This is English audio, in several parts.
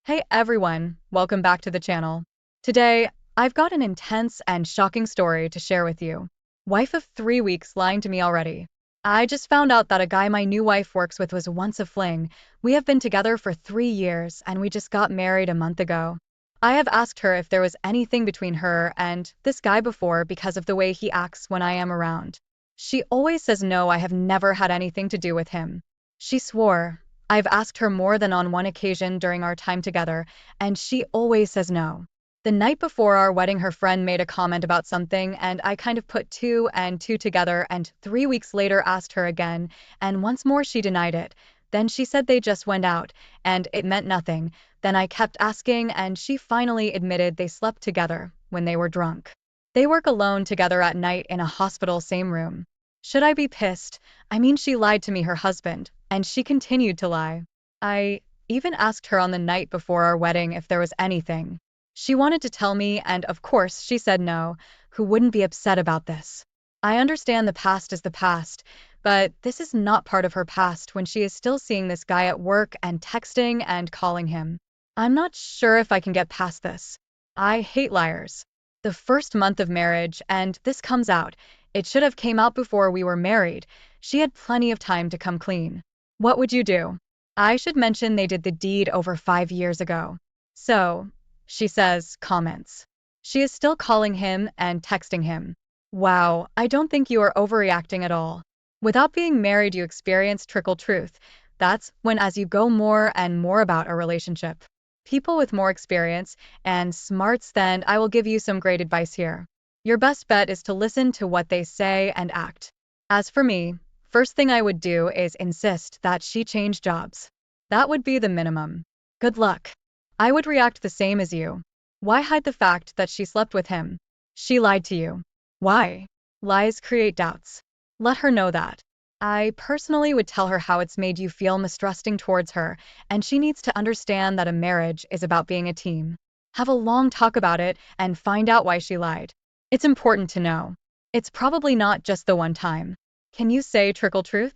Hey everyone, welcome back to the channel. Today, I've got an intense and shocking story to share with you. Wife of 3 weeks lying to me already. I just found out that a guy my new wife works with was once a fling. We have been together for 3 years and we just got married a month ago. I have asked her if there was anything between her and this guy before because of the way he acts when I am around. She always says no, I have never had anything to do with him. She swore. I've asked her more than on one occasion during our time together, and she always says no. The night before our wedding, her friend made a comment about something, and I kind of put two and two together, and 3 weeks later asked her again, and once more she denied it. Then she said they just went out, and it meant nothing. Then I kept asking, and she finally admitted they slept together when they were drunk. They work alone together at night in a hospital, same room. Should I be pissed? I mean, she lied to me, her husband, and she continued to lie. I even asked her on the night before our wedding if there was anything. She wanted to tell me, and of course she said no. Who wouldn't be upset about this? I understand the past is the past, but this is not part of her past when she is still seeing this guy at work and texting and calling him. I'm not sure if I can get past this. I hate liars. The first month of marriage, and this comes out. It should have came out before we were married. She had plenty of time to come clean. What would you do? I should mention they did the deed over 5 years ago. So, she says, comments. She is still calling him and texting him. Wow, I don't think you are overreacting at all. Without being married, you experience trickle truth. That's when as you go more and more about a relationship. People with more experience and smarts than I will give you some great advice here. Your best bet is to listen to what they say and act. As for me, first thing I would do is insist that she change jobs. That would be the minimum. Good luck. I would react the same as you. Why hide the fact that she slept with him? She lied to you. Why? Lies create doubts. Let her know that. I personally would tell her how it's made you feel mistrusting towards her, and she needs to understand that a marriage is about being a team. Have a long talk about it and find out why she lied. It's important to know. It's probably not just the one time. Can you say trickle truth?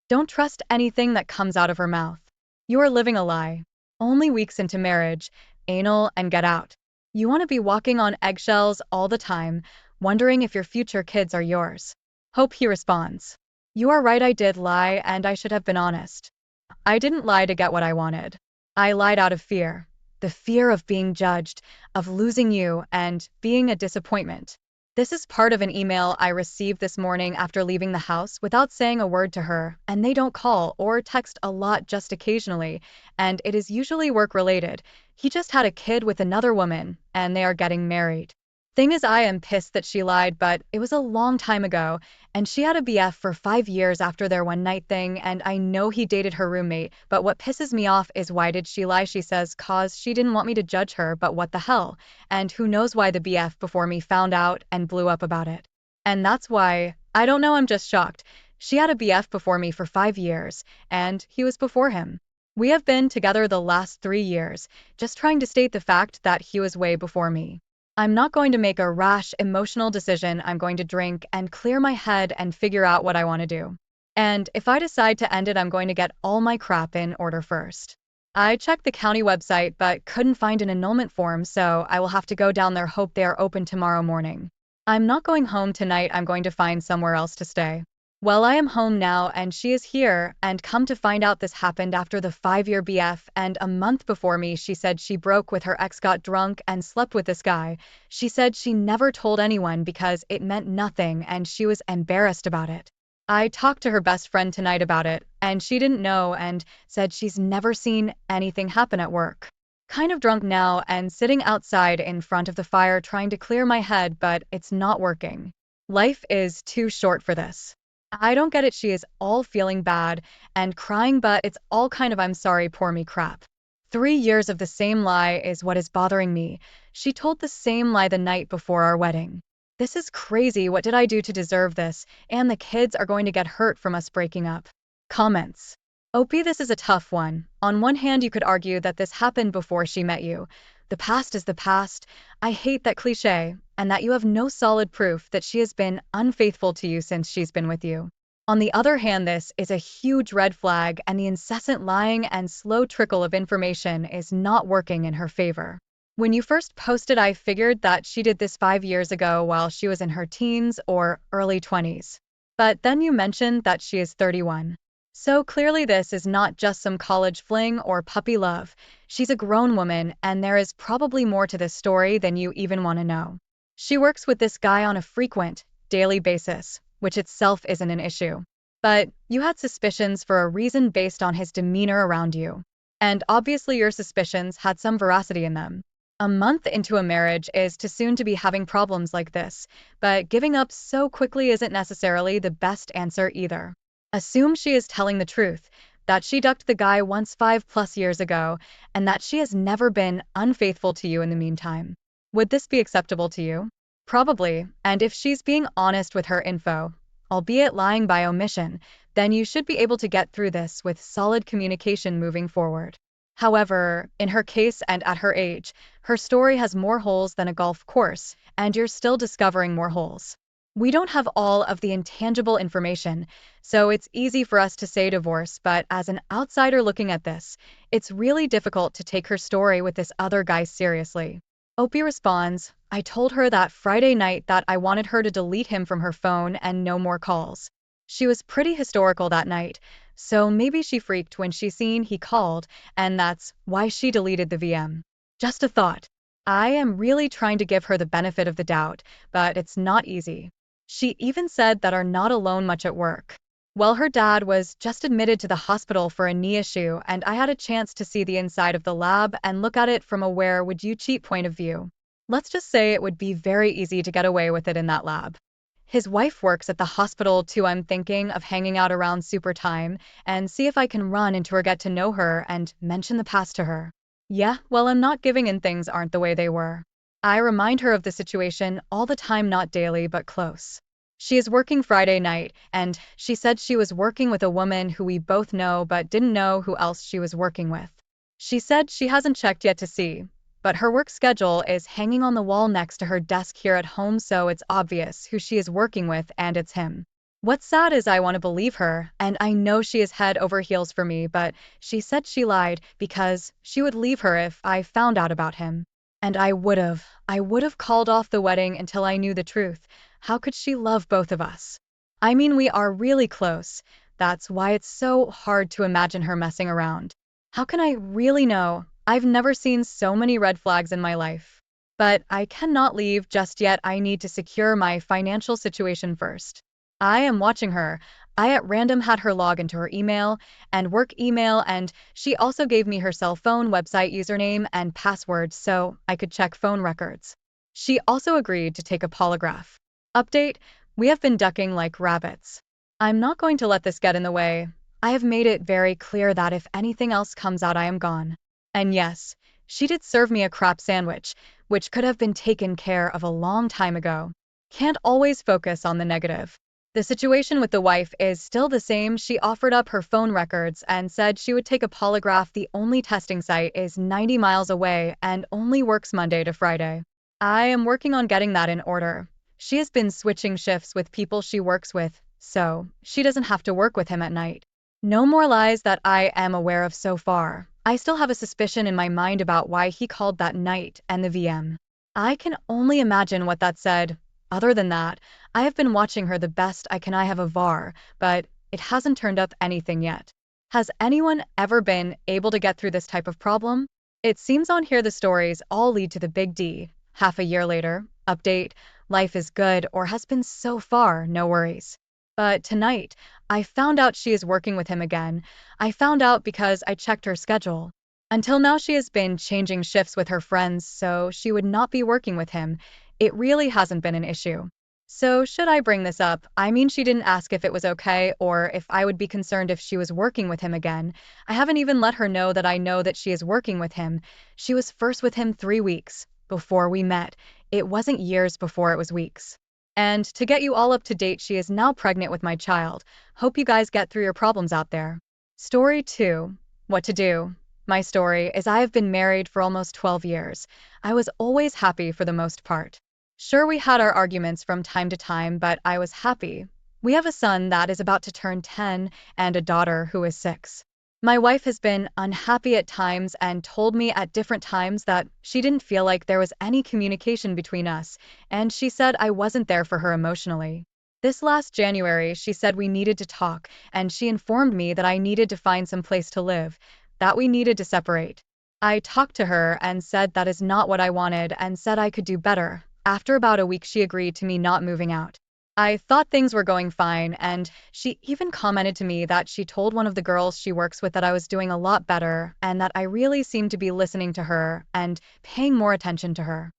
Don't trust anything that comes out of her mouth. You are living a lie. Only weeks into marriage, anal and get out. You want to be walking on eggshells all the time, wondering if your future kids are yours. Hope he responds. You are right, I did lie and I should have been honest. I didn't lie to get what I wanted. I lied out of fear. The fear of being judged, of losing you, and being a disappointment. This is part of an email I received this morning after leaving the house without saying a word to her, and they don't call or text a lot, just occasionally, and it is usually work-related. He just had a kid with another woman, and they are getting married. Thing is, I am pissed that she lied, but it was a long time ago, and she had a BF for 5 years after their one-night thing, and I know he dated her roommate, but what pisses me off is why did she lie? She says, "'Cause she didn't want me to judge her, but what the hell? And who knows why the BF before me found out and blew up about it. And that's why, I don't know, I'm just shocked. She had a BF before me for 5 years, and he was before him. We have been together the last 3 years, just trying to state the fact that he was way before me. I'm not going to make a rash, emotional decision. I'm going to drink and clear my head and figure out what I want to do. And if I decide to end it, I'm going to get all my crap in order first. I checked the county website but couldn't find an annulment form, so I will have to go down there, hope they are open tomorrow morning. I'm not going home tonight, I'm going to find somewhere else to stay. Well, I am home now and she is here, and come to find out this happened after the 5-year BF, and a month before me she said she broke with her ex, got drunk and slept with this guy. She said she never told anyone because it meant nothing and she was embarrassed about it. I talked to her best friend tonight about it, and she didn't know and said she's never seen anything happen at work. Kind of drunk now and sitting outside in front of the fire trying to clear my head, but it's not working. Life is too short for this. I don't get it. She is all feeling bad and crying, but it's all kind of I'm sorry, poor me crap. 3 years of the same lie is what is bothering me. She told the same lie the night before our wedding. This is crazy. What did I do to deserve this? And the kids are going to get hurt from us breaking up. Comments. OP, this is a tough one. On one hand, you could argue that this happened before she met you. The past is the past. I hate that cliche, and that you have no solid proof that she has been unfaithful to you since she's been with you. On the other hand, this is a huge red flag, and the incessant lying and slow trickle of information is not working in her favor. When you first posted, I figured that she did this 5 years ago while she was in her teens or early 20s. But then you mentioned that she is 31. So clearly, this is not just some college fling or puppy love. She's a grown woman, and there is probably more to this story than you even want to know. She works with this guy on a frequent, daily basis, which itself isn't an issue. But you had suspicions for a reason based on his demeanor around you. And obviously, your suspicions had some veracity in them. A month into a marriage is too soon to be having problems like this, but giving up so quickly isn't necessarily the best answer either. Assume she is telling the truth, that she ducked the guy once 5+ years ago, and that she has never been unfaithful to you in the meantime. Would this be acceptable to you? Probably, and if she's being honest with her info, albeit lying by omission, then you should be able to get through this with solid communication moving forward. However, in her case and at her age, her story has more holes than a golf course, and you're still discovering more holes. We don't have all of the intangible information, so it's easy for us to say divorce, but as an outsider looking at this, it's really difficult to take her story with this other guy seriously. Opie responds, I told her that Friday night that I wanted her to delete him from her phone and no more calls. She was pretty historical that night, so maybe she freaked when she seen he called, and that's why she deleted the VM. Just a thought. I am really trying to give her the benefit of the doubt, but it's not easy. She even said that are not alone much at work. Well, her dad was just admitted to the hospital for a knee issue, and I had a chance to see the inside of the lab and look at it from a where would you cheat point of view. Let's just say it would be very easy to get away with it in that lab. His wife works at the hospital too. I'm thinking of hanging out around super time and see if I can run into her, get to know her, and mention the past to her. Yeah, well, I'm not giving in, things aren't the way they were. I remind her of the situation all the time, not daily, but close. She is working Friday night, and she said she was working with a woman who we both know but didn't know who else she was working with. She said she hasn't checked yet to see, but her work schedule is hanging on the wall next to her desk here at home, so it's obvious who she is working with, and it's him. What's sad is I want to believe her, and I know she is head over heels for me, but she said she lied because she would leave her if I found out about him. And I would have called off the wedding until I knew the truth. How could she love both of us? I mean, we are really close. That's why it's so hard to imagine her messing around. How can I really know? I've never seen so many red flags in my life. But I cannot leave just yet. I need to secure my financial situation first. I am watching her. I at random had her log into her email and work email, and she also gave me her cell phone website username and password so I could check phone records. She also agreed to take a polygraph. Update, we have been ducking like rabbits. I'm not going to let this get in the way. I have made it very clear that if anything else comes out, I am gone. And yes, she did serve me a crap sandwich, which could have been taken care of a long time ago. Can't always focus on the negative. The situation with the wife is still the same. She offered up her phone records and said she would take a polygraph. The only testing site is 90 miles away and only works Monday to Friday. I am working on getting that in order. She has been switching shifts with people she works with, so she doesn't have to work with him at night. No more lies that I am aware of so far. I still have a suspicion in my mind about why he called that night and the VM. I can only imagine what that said. Other than that, I have been watching her the best I can. I have a VAR, but it hasn't turned up anything yet. Has anyone ever been able to get through this type of problem? It seems on here the stories all lead to the big D. Half a year later, update, life is good or has been so far, no worries. But tonight, I found out she is working with him again. I found out because I checked her schedule. Until now, she has been changing shifts with her friends, so she would not be working with him. It really hasn't been an issue. So should I bring this up? I mean, she didn't ask if it was okay or if I would be concerned if she was working with him again. I haven't even let her know that I know that she is working with him. She was first with him 3 weeks before we met. It wasn't years before, it was weeks. And to get you all up to date, she is now pregnant with my child. Hope you guys get through your problems out there. Story 2. What to do. My story is I have been married for almost 12 years. I was always happy for the most part. Sure, we had our arguments from time to time, but I was happy. We have a son that is about to turn 10 and a daughter who is 6. My wife has been unhappy at times and told me at different times that she didn't feel like there was any communication between us, and she said I wasn't there for her emotionally. This last January, she said we needed to talk, and she informed me that I needed to find some place to live, that we needed to separate. I talked to her and said that is not what I wanted and said I could do better. After about a week, she agreed to me not moving out. I thought things were going fine, and she even commented to me that she told one of the girls she works with that I was doing a lot better and that I really seemed to be listening to her and paying more attention to her.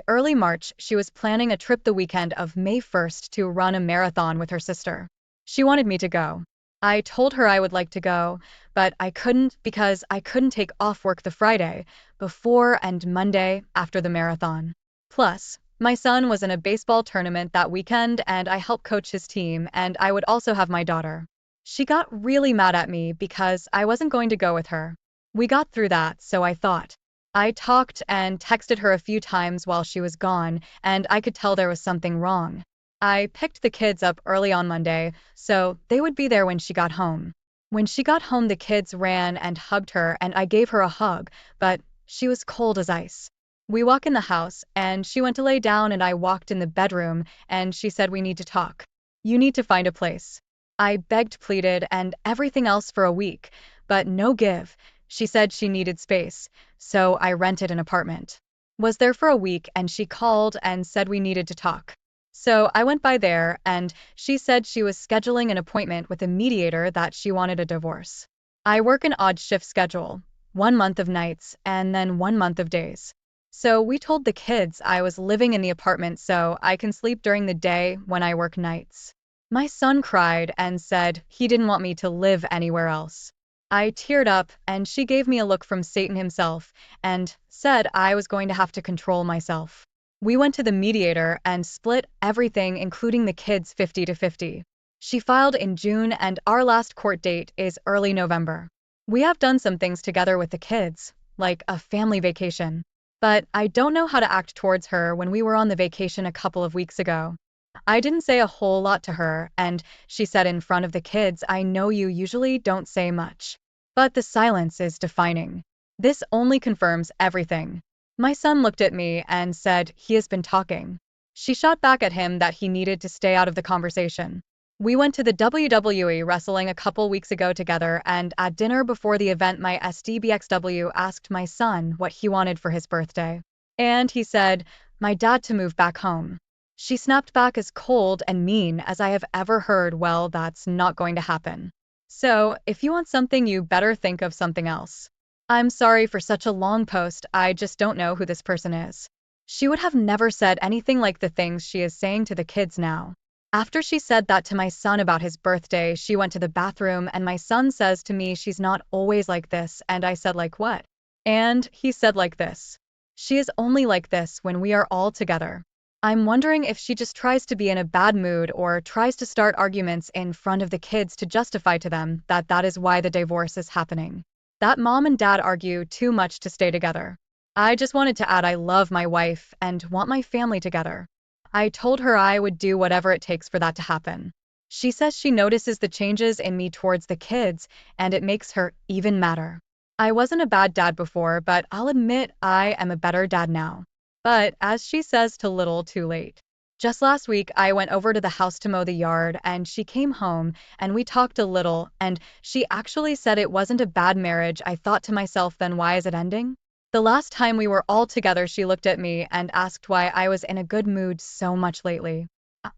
Early March, she was planning a trip the weekend of May 1st to run a marathon with her sister. She wanted me to go. I told her I would like to go, but I couldn't because I couldn't take off work the Friday before and Monday after the marathon. Plus, my son was in a baseball tournament that weekend and I helped coach his team, and I would also have my daughter. She got really mad at me because I wasn't going to go with her. We got through that, so I thought. I talked and texted her a few times while she was gone, and I could tell there was something wrong. I picked the kids up early on Monday, so they would be there when she got home. When she got home, the kids ran and hugged her, and I gave her a hug, but she was cold as ice. We walk in the house, and she went to lay down, and I walked in the bedroom, and she said we need to talk. You need to find a place. I begged, pleaded, and everything else for a week, but no give. She said she needed space, so I rented an apartment. Was there for a week, and she called and said we needed to talk. So I went by there, and she said she was scheduling an appointment with a mediator, that she wanted a divorce. I work an odd shift schedule, 1 month of nights and then 1 month of days. So we told the kids I was living in the apartment so I can sleep during the day when I work nights. My son cried and said he didn't want me to live anywhere else. I teared up, and she gave me a look from Satan himself and said I was going to have to control myself. We went to the mediator and split everything, including the kids, 50-50. She filed in June, and our last court date is early November. We have done some things together with the kids, like a family vacation. But I don't know how to act towards her when we were on the vacation a couple of weeks ago. I didn't say a whole lot to her, and she said in front of the kids, I know you usually don't say much. But the silence is defining. This only confirms everything. My son looked at me and said he has been talking. She shot back at him that he needed to stay out of the conversation. We went to the WWE wrestling a couple weeks ago together, and at dinner before the event, my SDBXW asked my son what he wanted for his birthday. And he said, my dad to move back home. She snapped back as cold and mean as I have ever heard. Well, that's not going to happen. So, if you want something, you better think of something else. I'm sorry for such a long post, I just don't know who this person is. She would have never said anything like the things she is saying to the kids now. After she said that to my son about his birthday, she went to the bathroom, and my son says to me she's not always like this, and I said like what? And he said like this. She is only like this when we are all together. I'm wondering if she just tries to be in a bad mood or tries to start arguments in front of the kids to justify to them that that is why the divorce is happening. That mom and dad argue too much to stay together. I just wanted to add I love my wife and want my family together. I told her I would do whatever it takes for that to happen. She says she notices the changes in me towards the kids, and it makes her even madder. I wasn't a bad dad before, but I'll admit I am a better dad now. But, as she says, too little, too late. Just last week, I went over to the house to mow the yard, and she came home, and we talked a little, and she actually said it wasn't a bad marriage. I thought to myself, then why is it ending? The last time we were all together, she looked at me and asked why I was in a good mood so much lately.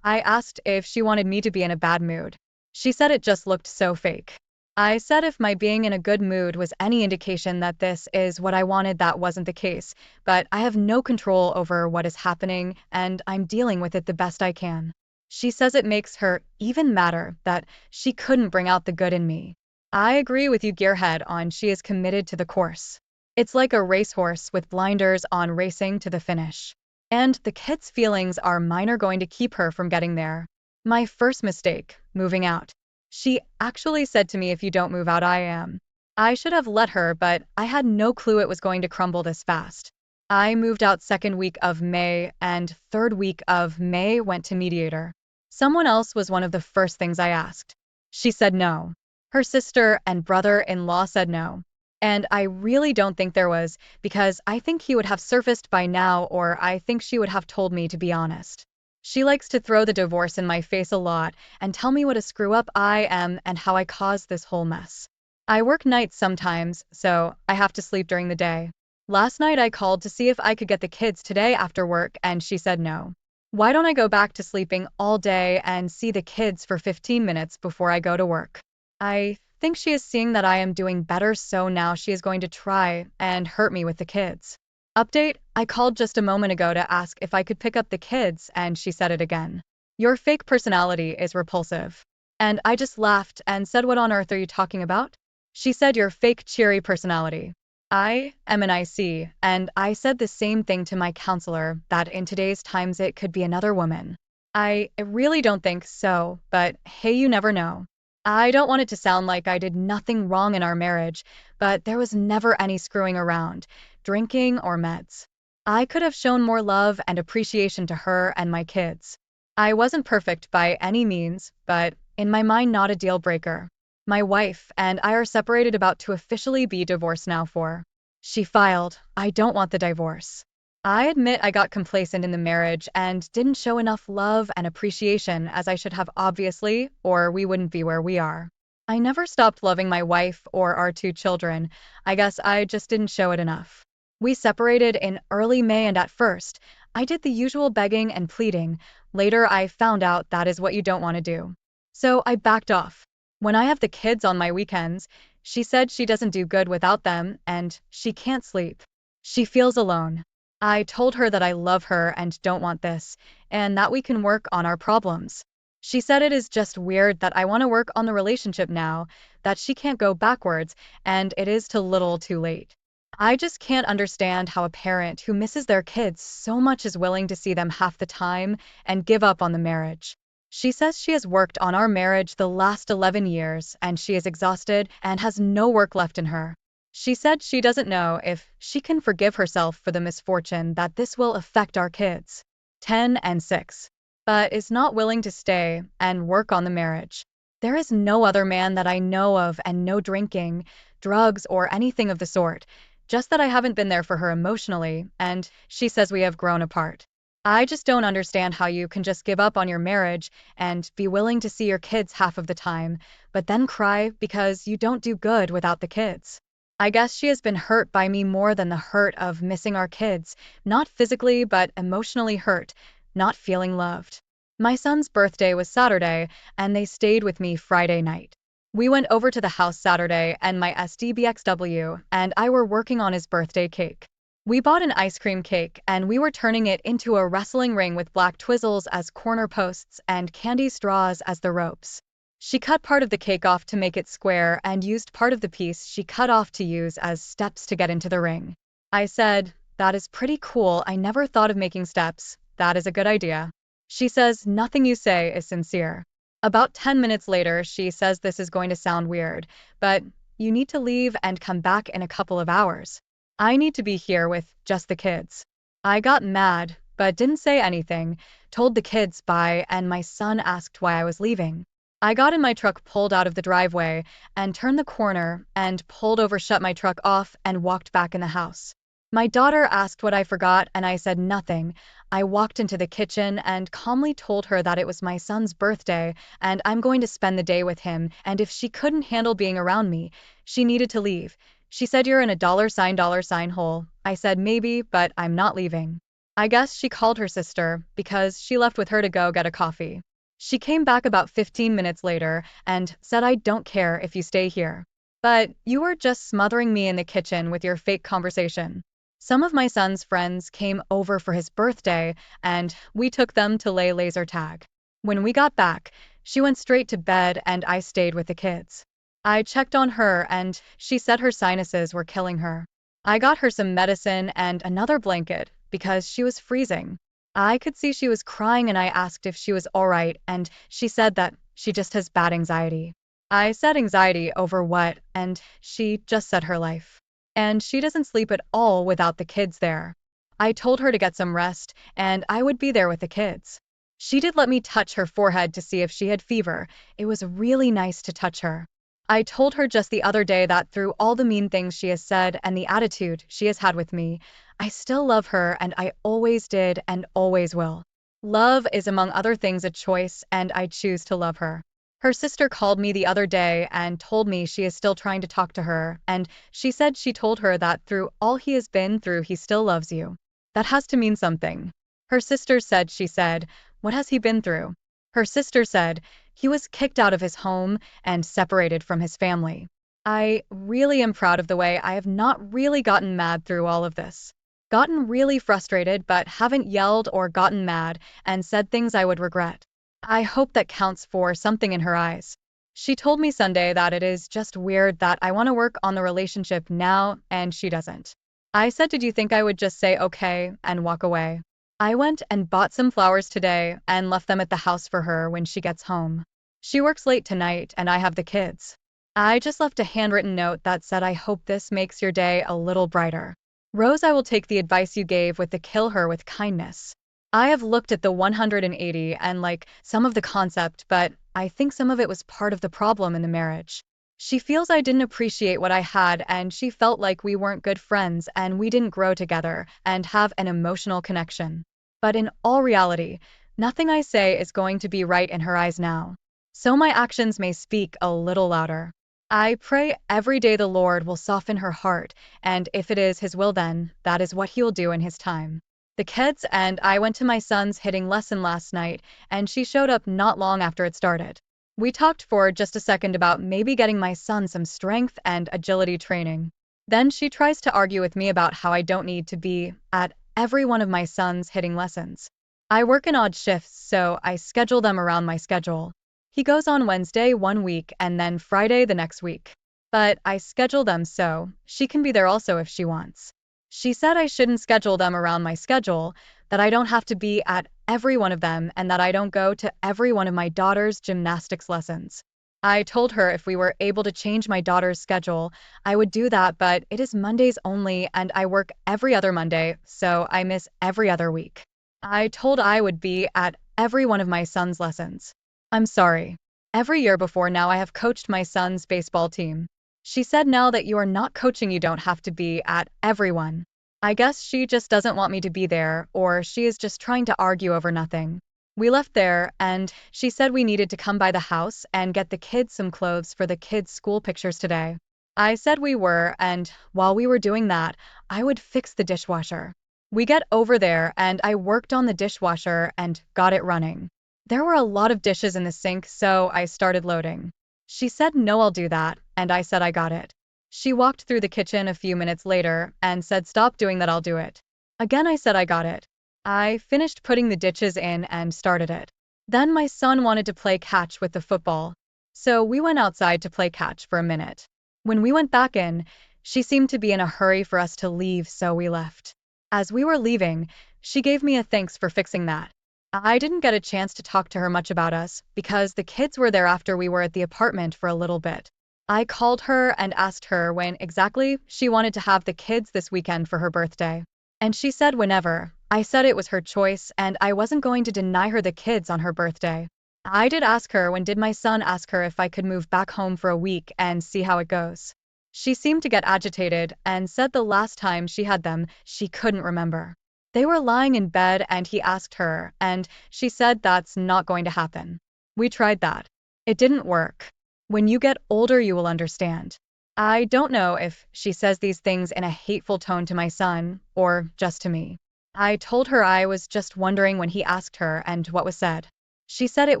I asked if she wanted me to be in a bad mood. She said it just looked so fake. I said if my being in a good mood was any indication that this is what I wanted, that wasn't the case, but I have no control over what is happening, and I'm dealing with it the best I can. She says it makes her even madder that she couldn't bring out the good in me. I agree with you, gearhead on. She is committed to the course. It's like a racehorse with blinders on, racing to the finish. And the kids' feelings are mine, are going to keep her from getting there. My first mistake, moving out. She actually said to me, if you don't move out, I am. I should have let her, but I had no clue it was going to crumble this fast. I moved out second week of May, and third week of May went to mediator. Someone else was one of the first things I asked. She said no. Her sister and brother-in-law said no. And I really don't think there was, because I think he would have surfaced by now, or I think she would have told me, to be honest. She likes to throw the divorce in my face a lot and tell me what a screw up I am and how I caused this whole mess. I work nights sometimes, so I have to sleep during the day. Last night I called to see if I could get the kids today after work, and she said no. Why don't I go back to sleeping all day and see the kids for 15 minutes before I go to work? I think she is seeing that I am doing better, so now she is going to try and hurt me with the kids. Update: I called just a moment ago to ask if I could pick up the kids, and she said it again. Your fake personality is repulsive. And I just laughed and said, what on earth are you talking about? She said, your fake cheery personality. I am an IC, and I said the same thing to my counselor, that in today's times it could be another woman. I really don't think so, but hey, you never know. I don't want it to sound like I did nothing wrong in our marriage, but there was never any screwing around, drinking, or meds. I could have shown more love and appreciation to her and my kids. I wasn't perfect by any means, but in my mind, not a deal breaker. My wife and I are separated, about to officially be divorced now for. She filed, I don't want the divorce. I admit I got complacent in the marriage and didn't show enough love and appreciation as I should have, obviously, or we wouldn't be where we are. I never stopped loving my wife or our two children. I guess I just didn't show it enough. We separated in early May, and at first, I did the usual begging and pleading. Later, I found out that is what you don't want to do. So I backed off. When I have the kids on my weekends, she said she doesn't do good without them and she can't sleep. She feels alone. I told her that I love her and don't want this, and that we can work on our problems. She said it is just weird that I want to work on the relationship now, that she can't go backwards, and it is too little too late. I just can't understand how a parent who misses their kids so much is willing to see them half the time and give up on the marriage. She says she has worked on our marriage the last 11 years and she is exhausted and has no work left in her. She said she doesn't know if she can forgive herself for the misfortune that this will affect our kids, 10 and 6, but is not willing to stay and work on the marriage. There is no other man that I know of, and no drinking, drugs, or anything of the sort, just that I haven't been there for her emotionally, and she says we have grown apart. I just don't understand how you can just give up on your marriage and be willing to see your kids half of the time, but then cry because you don't do good without the kids. I guess she has been hurt by me more than the hurt of missing our kids, not physically but emotionally hurt, not feeling loved. My son's birthday was Saturday, and they stayed with me Friday night. We went over to the house Saturday, and my SDBXW and I were working on his birthday cake. We bought an ice cream cake, and we were turning it into a wrestling ring with black twizzles as corner posts and candy straws as the ropes. She cut part of the cake off to make it square and used part of the piece she cut off to use as steps to get into the ring. I said, that is pretty cool. I never thought of making steps. That is a good idea. She says, nothing you say is sincere. About 10 minutes later, she says, this is going to sound weird, but you need to leave and come back in a couple of hours. I need to be here with just the kids. I got mad, but didn't say anything, told the kids bye, and my son asked why I was leaving. I got in my truck, pulled out of the driveway, and turned the corner, and pulled over, shut my truck off, and walked back in the house. My daughter asked what I forgot, and I said nothing. I walked into the kitchen and calmly told her that it was my son's birthday, and I'm going to spend the day with him, and if she couldn't handle being around me, she needed to leave. She said, you're in a dollar sign hole. I said, maybe, but I'm not leaving. I guess she called her sister, because she left with her to go get a coffee. She came back about 15 minutes later and said, I don't care if you stay here, but you were just smothering me in the kitchen with your fake conversation. Some of my son's friends came over for his birthday, and we took them to lay laser tag. When we got back, she went straight to bed and I stayed with the kids. I checked on her and she said her sinuses were killing her. I got her some medicine and another blanket because she was freezing. I could see she was crying, and I asked if she was all right, and she said that she just has bad anxiety. I said, anxiety over what? And she just said her life. And she doesn't sleep at all without the kids there. I told her to get some rest and I would be there with the kids. She did let me touch her forehead to see if she had fever. It was really nice to touch her. I told her just the other day that through all the mean things she has said and the attitude she has had with me, I still love her and I always did and always will. Love is among other things a choice and I choose to love her. Her sister called me the other day and told me she is still trying to talk to her, and she said she told her that through all he has been through, he still loves you. That has to mean something. Her sister said, she said, what has he been through? Her sister said, he was kicked out of his home and separated from his family. I really am proud of the way I have not really gotten mad through all of this. Gotten really frustrated, but haven't yelled or gotten mad and said things I would regret. I hope that counts for something in her eyes. She told me Sunday that it is just weird that I want to work on the relationship now and she doesn't. I said, did you think I would just say okay and walk away? I went and bought some flowers today and left them at the house for her when she gets home. She works late tonight and I have the kids. I just left a handwritten note that said, I hope this makes your day a little brighter. Rose, I will take the advice you gave with the kill her with kindness. I have looked at the 180 and like some of the concept, but I think some of it was part of the problem in the marriage. She feels I didn't appreciate what I had and she felt like we weren't good friends and we didn't grow together and have an emotional connection. But in all reality, nothing I say is going to be right in her eyes now. So my actions may speak a little louder. I pray every day the Lord will soften her heart, and if it is his will, then that is what he will do in his time. The kids and I went to my son's hitting lesson last night and she showed up not long after it started. We talked for just a second about maybe getting my son some strength and agility training. Then she tries to argue with me about how I don't need to be at every one of my son's hitting lessons. I work in odd shifts, so I schedule them around my schedule. He goes on Wednesday one week and then Friday the next week. But I schedule them so she can be there also if she wants. She said I shouldn't schedule them around my schedule, that I don't have to be at every one of them and that I don't go to every one of my daughter's gymnastics lessons. I told her if we were able to change my daughter's schedule, I would do that, but it is Mondays only and I work every other Monday, so I miss every other week. I told I would be at every one of my son's lessons. I'm sorry. Every year before now I have coached my son's baseball team. She said now that you are not coaching, you don't have to be at everyone. I guess she just doesn't want me to be there, or she is just trying to argue over nothing. We left there, and she said we needed to come by the house and get the kids some clothes for the kids' school pictures today. I said we were, and while we were doing that, I would fix the dishwasher. We get over there, and I worked on the dishwasher and got it running. There were a lot of dishes in the sink, so I started loading. She said no, I'll do that, and I said I got it. She walked through the kitchen a few minutes later and said, stop doing that, I'll do it. Again I said I got it. I finished putting the dishes in and started it. Then my son wanted to play catch with the football. So we went outside to play catch for a minute. When we went back in, she seemed to be in a hurry for us to leave, so we left. As we were leaving, she gave me a thanks for fixing that. I didn't get a chance to talk to her much about us because the kids were there after we were at the apartment for a little bit. I called her and asked her when exactly she wanted to have the kids this weekend for her birthday. And she said whenever. I said it was her choice and I wasn't going to deny her the kids on her birthday. I did ask her when did my son ask her if I could move back home for a week and see how it goes. She seemed to get agitated and said the last time she had them, she couldn't remember. They were lying in bed and he asked her, and she said that's not going to happen. We tried that. It didn't work. When you get older, you will understand. I don't know if she says these things in a hateful tone to my son, or just to me. I told her I was just wondering when he asked her and what was said. She said it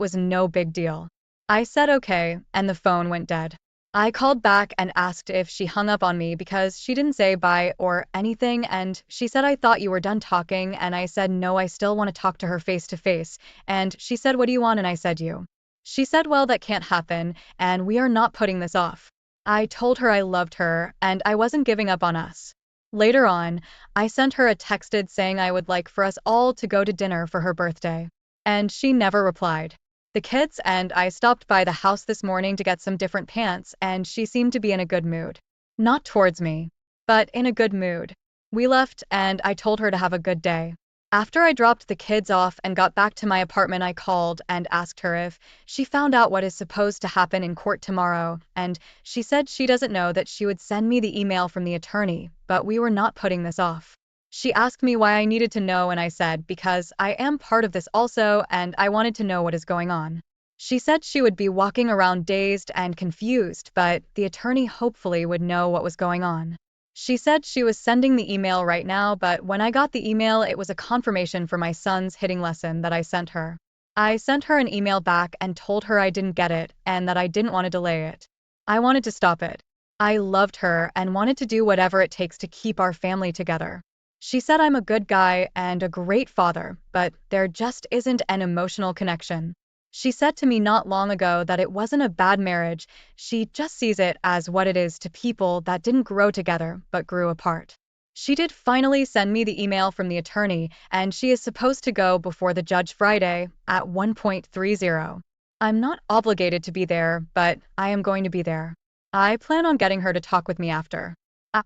was no big deal. I said okay, and the phone went dead. I called back and asked if she hung up on me because she didn't say bye or anything, and she said I thought you were done talking, and I said no, I still want to talk to her face to face, and she said what do you want, and I said you. She said well, that can't happen, and we are not putting this off. I told her I loved her, and I wasn't giving up on us. Later on, I sent her a texted saying I would like for us all to go to dinner for her birthday. And she never replied. The kids and I stopped by the house this morning to get some different pants, and she seemed to be in a good mood. Not towards me, but in a good mood. We left, and I told her to have a good day. After I dropped the kids off and got back to my apartment, I called and asked her if she found out what is supposed to happen in court tomorrow, and she said she doesn't know, that she would send me the email from the attorney, but we were not putting this off. She asked me why I needed to know, and I said because I am part of this also and I wanted to know what is going on. She said she would be walking around dazed and confused, but the attorney hopefully would know what was going on. She said she was sending the email right now, but when I got the email, it was a confirmation for my son's hitting lesson that I sent her. I sent her an email back and told her I didn't get it and that I didn't want to delay it. I wanted to stop it. I loved her and wanted to do whatever it takes to keep our family together. She said I'm a good guy and a great father, but there just isn't an emotional connection. She said to me not long ago that it wasn't a bad marriage, she just sees it as what it is to people that didn't grow together but grew apart. She did finally send me the email from the attorney, and she is supposed to go before the judge Friday at 1:30. I'm not obligated to be there, but I am going to be there. I plan on getting her to talk with me after.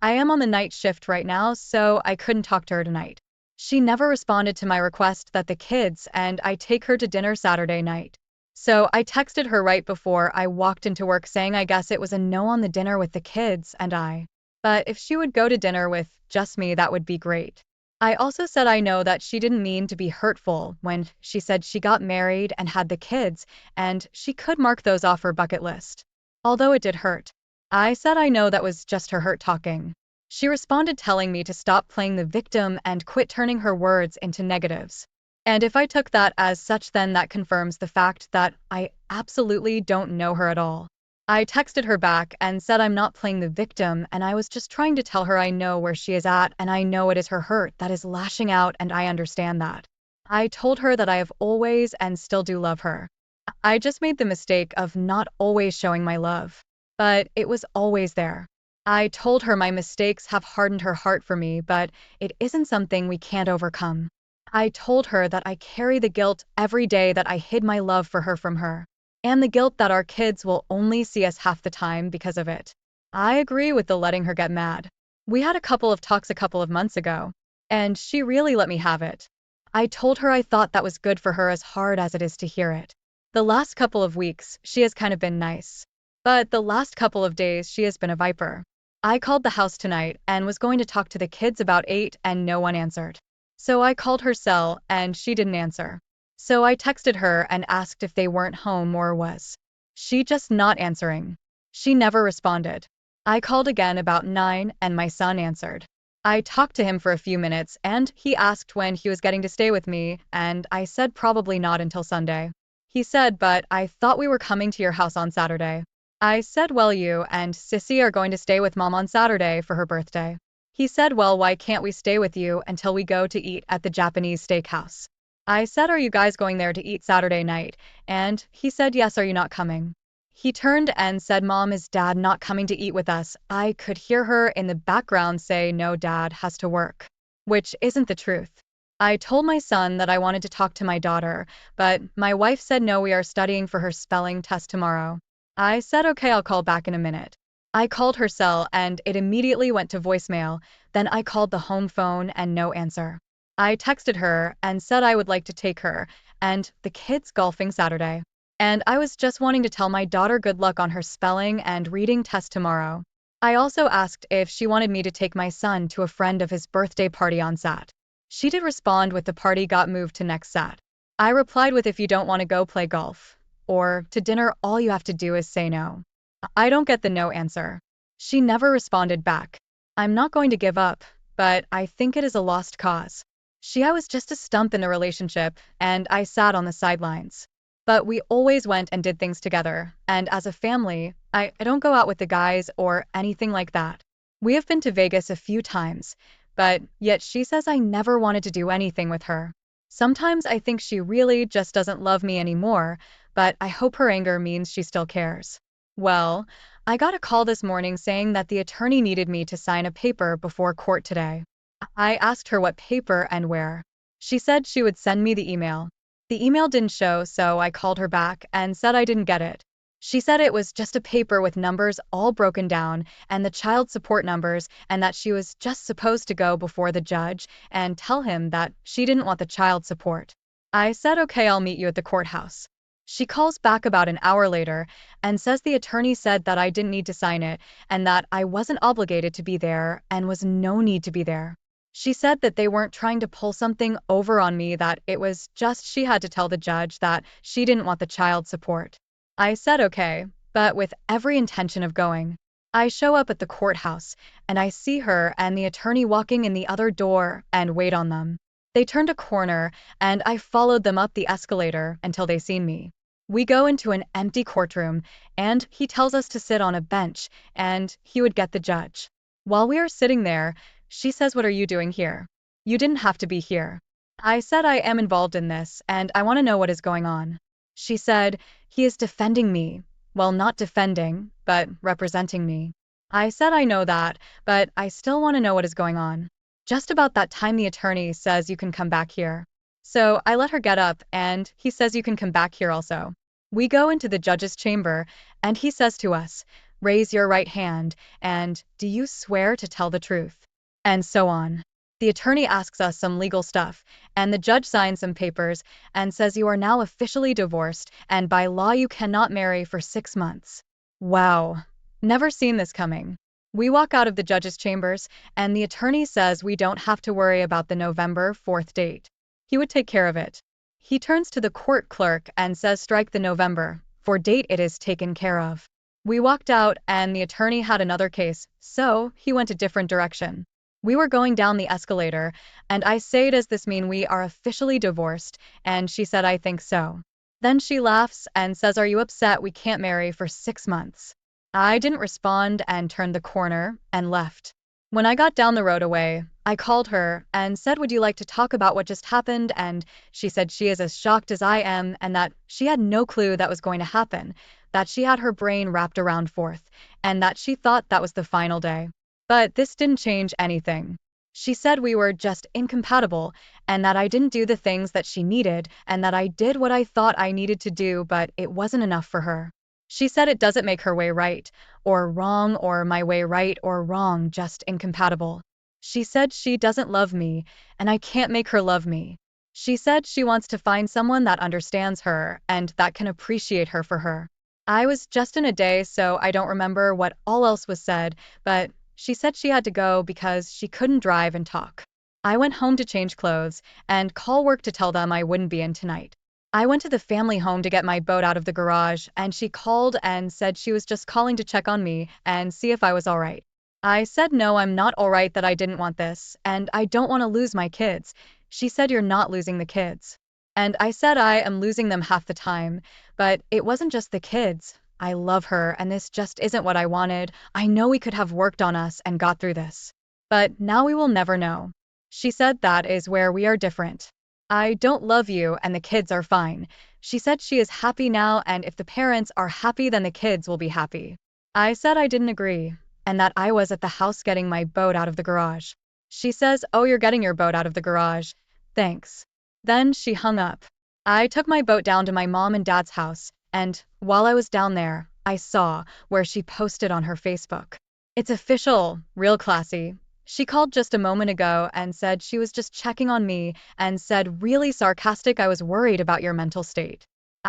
I am on the night shift right now, so I couldn't talk to her tonight. She never responded to my request that the kids and I take her to dinner Saturday night. So I texted her right before I walked into work saying I guess it was a no on the dinner with the kids and I. But if she would go to dinner with just me, that would be great. I also said I know that she didn't mean to be hurtful when she said she got married and had the kids, and she could mark those off her bucket list. Although it did hurt. I said I know that was just her hurt talking. She responded telling me to stop playing the victim and quit turning her words into negatives. And if I took that as such, then that confirms the fact that I absolutely don't know her at all. I texted her back and said I'm not playing the victim and I was just trying to tell her I know where she is at and I know it is her hurt that is lashing out and I understand that. I told her that I have always and still do love her. I just made the mistake of not always showing my love. But it was always there. I told her my mistakes have hardened her heart for me, but it isn't something we can't overcome. I told her that I carry the guilt every day that I hid my love for her from her, and the guilt that our kids will only see us half the time because of it. I agree with the letting her get mad. We had a couple of talks a couple of months ago, and she really let me have it. I told her I thought that was good for her as hard as it is to hear it. The last couple of weeks, she has kind of been nice. But the last couple of days, she has been a viper. I called the house tonight and was going to talk to the kids about 8 and no one answered. So I called her cell and she didn't answer. So I texted her and asked if they weren't home or was she just not answering. She never responded. I called again about 9 and my son answered. I talked to him for a few minutes and he asked when he was getting to stay with me and I said probably not until Sunday. He said, but I thought we were coming to your house on Saturday. I said, well, you and Sissy are going to stay with Mom on Saturday for her birthday. He said, well, why can't we stay with you until we go to eat at the Japanese steakhouse? I said, are you guys going there to eat Saturday night? And he said, yes, are you not coming? He turned and said, Mom, is Dad not coming to eat with us? I could hear her in the background say, no, Dad has to work. Which isn't the truth. I told my son that I wanted to talk to my daughter, but my wife said no, we are studying for her spelling test tomorrow. I said, okay, I'll call back in a minute. I called her cell and it immediately went to voicemail. Then I called the home phone and no answer. I texted her and said I would like to take her and the kids golfing Saturday. And I was just wanting to tell my daughter good luck on her spelling and reading test tomorrow. I also asked if she wanted me to take my son to a friend of his birthday party on Sat. She did respond with the party got moved to next Sat. I replied with, if you don't want to go play golf or to dinner, all you have to do is say no. I don't get the no answer. She never responded back. I'm not going to give up, but I think it is a lost cause. I was just a stump in the relationship, and I sat on the sidelines. But we always went and did things together, and as a family, I don't go out with the guys or anything like that. We have been to Vegas a few times, but yet she says I never wanted to do anything with her. Sometimes I think she really just doesn't love me anymore, but I hope her anger means she still cares. Well, I got a call this morning saying that the attorney needed me to sign a paper before court today. I asked her what paper and where. She said she would send me the email. The email didn't show, so I called her back and said I didn't get it. She said it was just a paper with numbers all broken down and the child support numbers, and that she was just supposed to go before the judge and tell him that she didn't want the child support. I said, okay, I'll meet you at the courthouse. She calls back about an hour later and says the attorney said that I didn't need to sign it and that I wasn't obligated to be there and was no need to be there. She said that they weren't trying to pull something over on me, that it was just she had to tell the judge that she didn't want the child support. I said okay, but with every intention of going. I show up at the courthouse, and I see her and the attorney walking in the other door and wait on them. They turned a corner, and I followed them up the escalator until they seen me. We go into an empty courtroom, and he tells us to sit on a bench, and he would get the judge. While we are sitting there, she says, "What are you doing here? You didn't have to be here." I said I am involved in this, and I want to know what is going on. She said, "He is defending me." Well, not defending, but representing me. I said I know that, but I still want to know what is going on. Just about that time the attorney says you can come back here. So I let her get up and he says you can come back here also. We go into the judge's chamber and he says to us, "Raise your right hand and do you swear to tell the truth?" And so on. The attorney asks us some legal stuff, and the judge signs some papers and says you are now officially divorced, and by law you cannot marry for 6 months. Wow. Never seen this coming. We walk out of the judge's chambers, and the attorney says we don't have to worry about the November 4th date. He would take care of it. He turns to the court clerk and says strike the November 4th date, it is taken care of. We walked out, and the attorney had another case, so he went a different direction. We were going down the escalator, and I say, "Does this mean we are officially divorced?" And she said, "I think so." Then she laughs and says, "Are you upset we can't marry for 6 months?" I didn't respond and turned the corner and left. When I got down the road away, I called her and said, "Would you like to talk about what just happened?" And she said she is as shocked as I am and that she had no clue that was going to happen, that she had her brain wrapped around fourth, and that she thought that was the final day. But this didn't change anything. She said we were just incompatible and that I didn't do the things that she needed and that I did what I thought I needed to do, but it wasn't enough for her. She said it doesn't make her way right or wrong or my way right or wrong, just incompatible. She said she doesn't love me and I can't make her love me. She said she wants to find someone that understands her and that can appreciate her for her. I was just in a day, so I don't remember what all else was said, but she said she had to go because she couldn't drive and talk. I went home to change clothes and call work to tell them I wouldn't be in tonight. I went to the family home to get my boat out of the garage, and she called and said she was just calling to check on me and see if I was all right. I said no, I'm not all right, that I didn't want this, and I don't want to lose my kids. She said you're not losing the kids. And I said I am losing them half the time, but it wasn't just the kids. I love her, and this just isn't what I wanted. I know we could have worked on us and got through this. But now we will never know. She said that is where we are different. I don't love you, and the kids are fine. She said she is happy now, and if the parents are happy, then the kids will be happy. I said I didn't agree, and that I was at the house getting my boat out of the garage. She says, "Oh, you're getting your boat out of the garage. Thanks." Then she hung up. I took my boat down to my mom and dad's house, and while I was down there, I saw where she posted on her Facebook. "It's official, real classy." She called just a moment ago and said she was just checking on me and said, "Really sarcastic, I was worried about your mental state."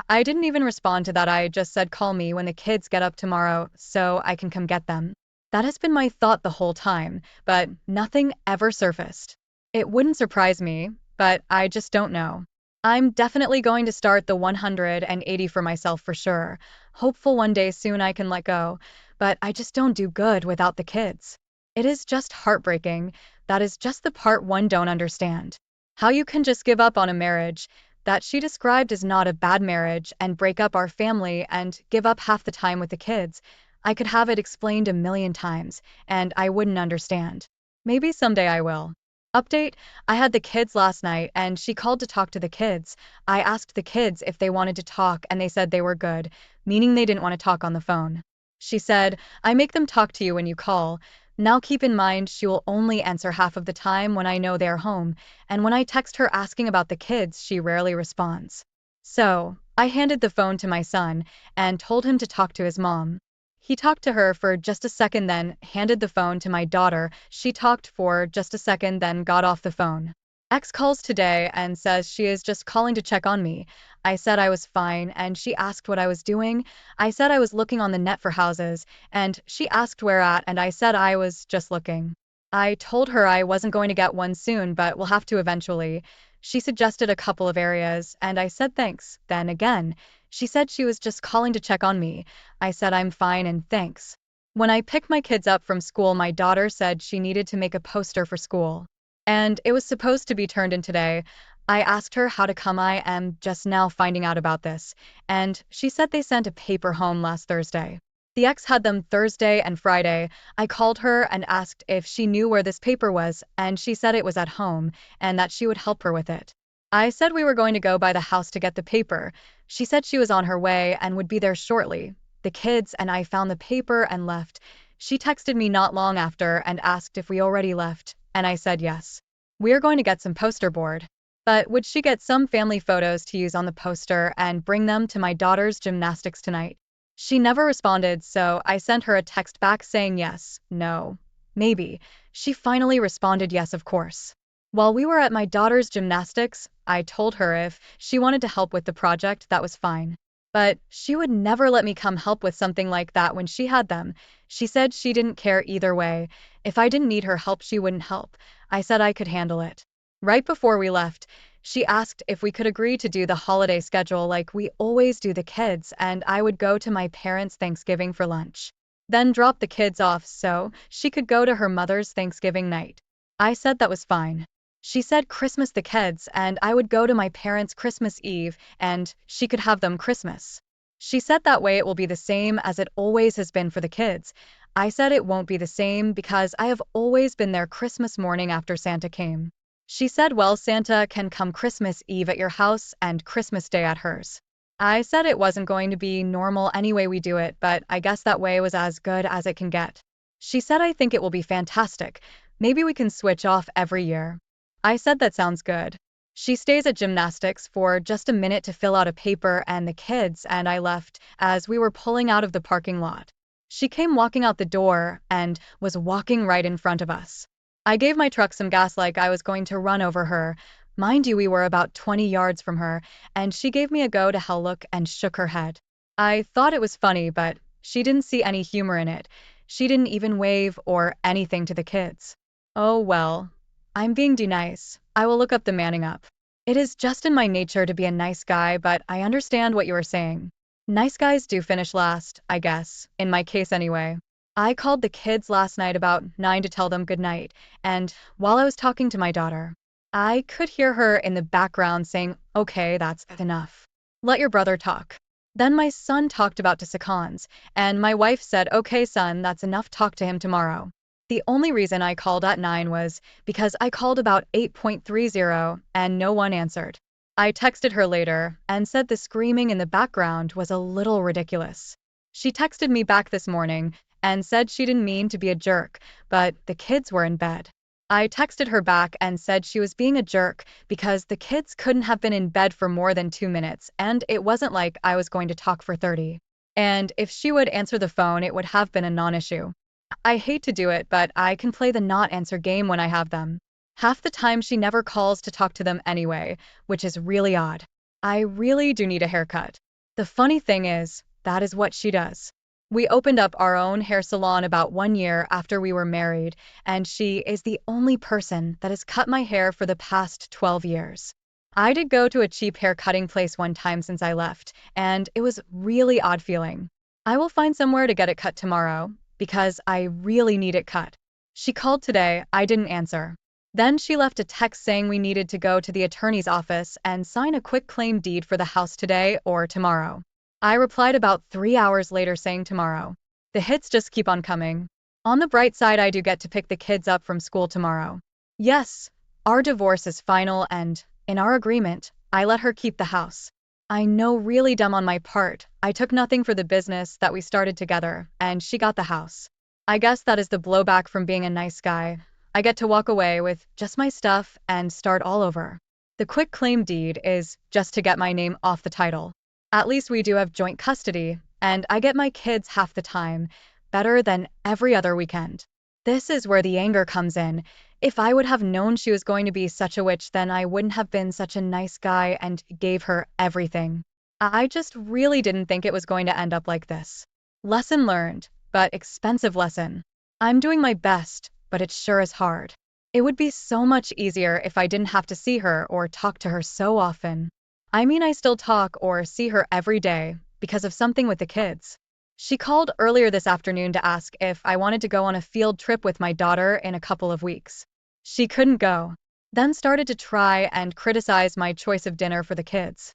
I didn't even respond to that. I just said, "Call me when the kids get up tomorrow so I can come get them." That has been my thought the whole time, but nothing ever surfaced. It wouldn't surprise me, but I just don't know. I'm definitely going to start the 180 for myself for sure. Hopeful one day soon I can let go, but I just don't do good without the kids. It is just heartbreaking. That is just the part one don't understand. How you can just give up on a marriage that she described as not a bad marriage and break up our family and give up half the time with the kids. I could have it explained a million times, and I wouldn't understand. Maybe someday I will. Update: I had the kids last night and she called to talk to the kids. I asked the kids if they wanted to talk and they said they were good, meaning they didn't want to talk on the phone. She said, "I make them talk to you when you call. Now keep in mind she will only answer half of the time when I know they're home, and when I text her asking about the kids, she rarely responds." So, I handed the phone to my son and told him to talk to his mom. He talked to her for just a second, then handed the phone to my daughter. She talked for just a second, then got off the phone. Ex calls today and says she is just calling to check on me. I said I was fine, and she asked what I was doing. I said I was looking on the net for houses, and she asked where at, and I said I was just looking. I told her I wasn't going to get one soon, but will have to eventually. She suggested a couple of areas, and I said thanks. Then again, she said she was just calling to check on me. I said I'm fine and thanks. When I picked my kids up from school, my daughter said she needed to make a poster for school. And it was supposed to be turned in today. I asked her how to come. I am just now finding out about this. And she said they sent a paper home last Thursday. The ex had them Thursday and Friday. I called her and asked if she knew where this paper was, and she said it was at home and that she would help her with it. I said we were going to go by the house to get the paper. She said she was on her way and would be there shortly. The kids and I found the paper and left. She texted me not long after and asked if we already left, and I said yes. We're going to get some poster board. But would she get some family photos to use on the poster and bring them to my daughter's gymnastics tonight? She never responded, so I sent her a text back saying yes, no, maybe. She finally responded yes, of course. While we were at my daughter's gymnastics, I told her if she wanted to help with the project, that was fine. But she would never let me come help with something like that when she had them. She said she didn't care either way. If I didn't need her help, she wouldn't help. I said I could handle it. Right before we left, she asked if we could agree to do the holiday schedule like we always do the kids, and I would go to my parents' Thanksgiving for lunch. Then drop the kids off so she could go to her mother's Thanksgiving night. I said that was fine. She said Christmas the kids, and I would go to my parents' Christmas Eve, and she could have them Christmas. She said that way it will be the same as it always has been for the kids. I said it won't be the same because I have always been there Christmas morning after Santa came. She said, well, Santa can come Christmas Eve at your house and Christmas Day at hers. I said it wasn't going to be normal anyway we do it, but I guess that way was as good as it can get. She said, I think it will be fantastic. Maybe we can switch off every year. I said that sounds good. She stays at gymnastics for just a minute to fill out a paper and the kids and I left as we were pulling out of the parking lot. She came walking out the door and was walking right in front of us. I gave my truck some gas like I was going to run over her. Mind you, we were about 20 yards from her, and she gave me a go to hell look and shook her head. I thought it was funny, but she didn't see any humor in it. She didn't even wave or anything to the kids. Oh well, I'm being nice. I will look up the manning up. It is just in my nature to be a nice guy, but I understand what you are saying. Nice guys do finish last, I guess, in my case anyway. I called the kids last night about 9 to tell them good night, and while I was talking to my daughter, I could hear her in the background saying, okay, that's enough. Let your brother talk. Then my son talked about Tisacons, and my wife said, okay, son, that's enough, talk to him tomorrow. The only reason I called at 9 was because I called about 8.30 and no one answered. I texted her later and said the screaming in the background was a little ridiculous. She texted me back this morning and said she didn't mean to be a jerk, but the kids were in bed. I texted her back and said she was being a jerk because the kids couldn't have been in bed for more than 2 minutes, and it wasn't like I was going to talk for 30. And if she would answer the phone, it would have been a non-issue. I hate to do it, but I can play the not answer game when I have them. Half the time she never calls to talk to them anyway, which is really odd. I really do need a haircut. The funny thing is, that is what she does. We opened up our own hair salon about 1 year after we were married, and she is the only person that has cut my hair for the past 12 years. I did go to a cheap hair cutting place one time since I left, and it was really odd feeling. I will find somewhere to get it cut tomorrow, because I really need it cut. She called today, I didn't answer. Then she left a text saying we needed to go to the attorney's office and sign a quick claim deed for the house today or tomorrow. I replied about 3 hours later saying tomorrow. The hits just keep on coming. On the bright side, I do get to pick the kids up from school tomorrow. Yes, our divorce is final and, in our agreement, I let her keep the house. I know, really dumb on my part. I took nothing for the business that we started together, and she got the house. I guess that is the blowback from being a nice guy. I get to walk away with just my stuff and start all over. The quick claim deed is just to get my name off the title. At least we do have joint custody, and I get my kids half the time, better than every other weekend. This is where the anger comes in. If I would have known she was going to be such a witch, then I wouldn't have been such a nice guy and gave her everything. I just really didn't think it was going to end up like this. Lesson learned, but expensive lesson. I'm doing my best, but it sure is hard. It would be so much easier if I didn't have to see her or talk to her so often. I mean, I still talk or see her every day because of something with the kids. She called earlier this afternoon to ask if I wanted to go on a field trip with my daughter in a couple of weeks. She couldn't go. Then started to try and criticize my choice of dinner for the kids.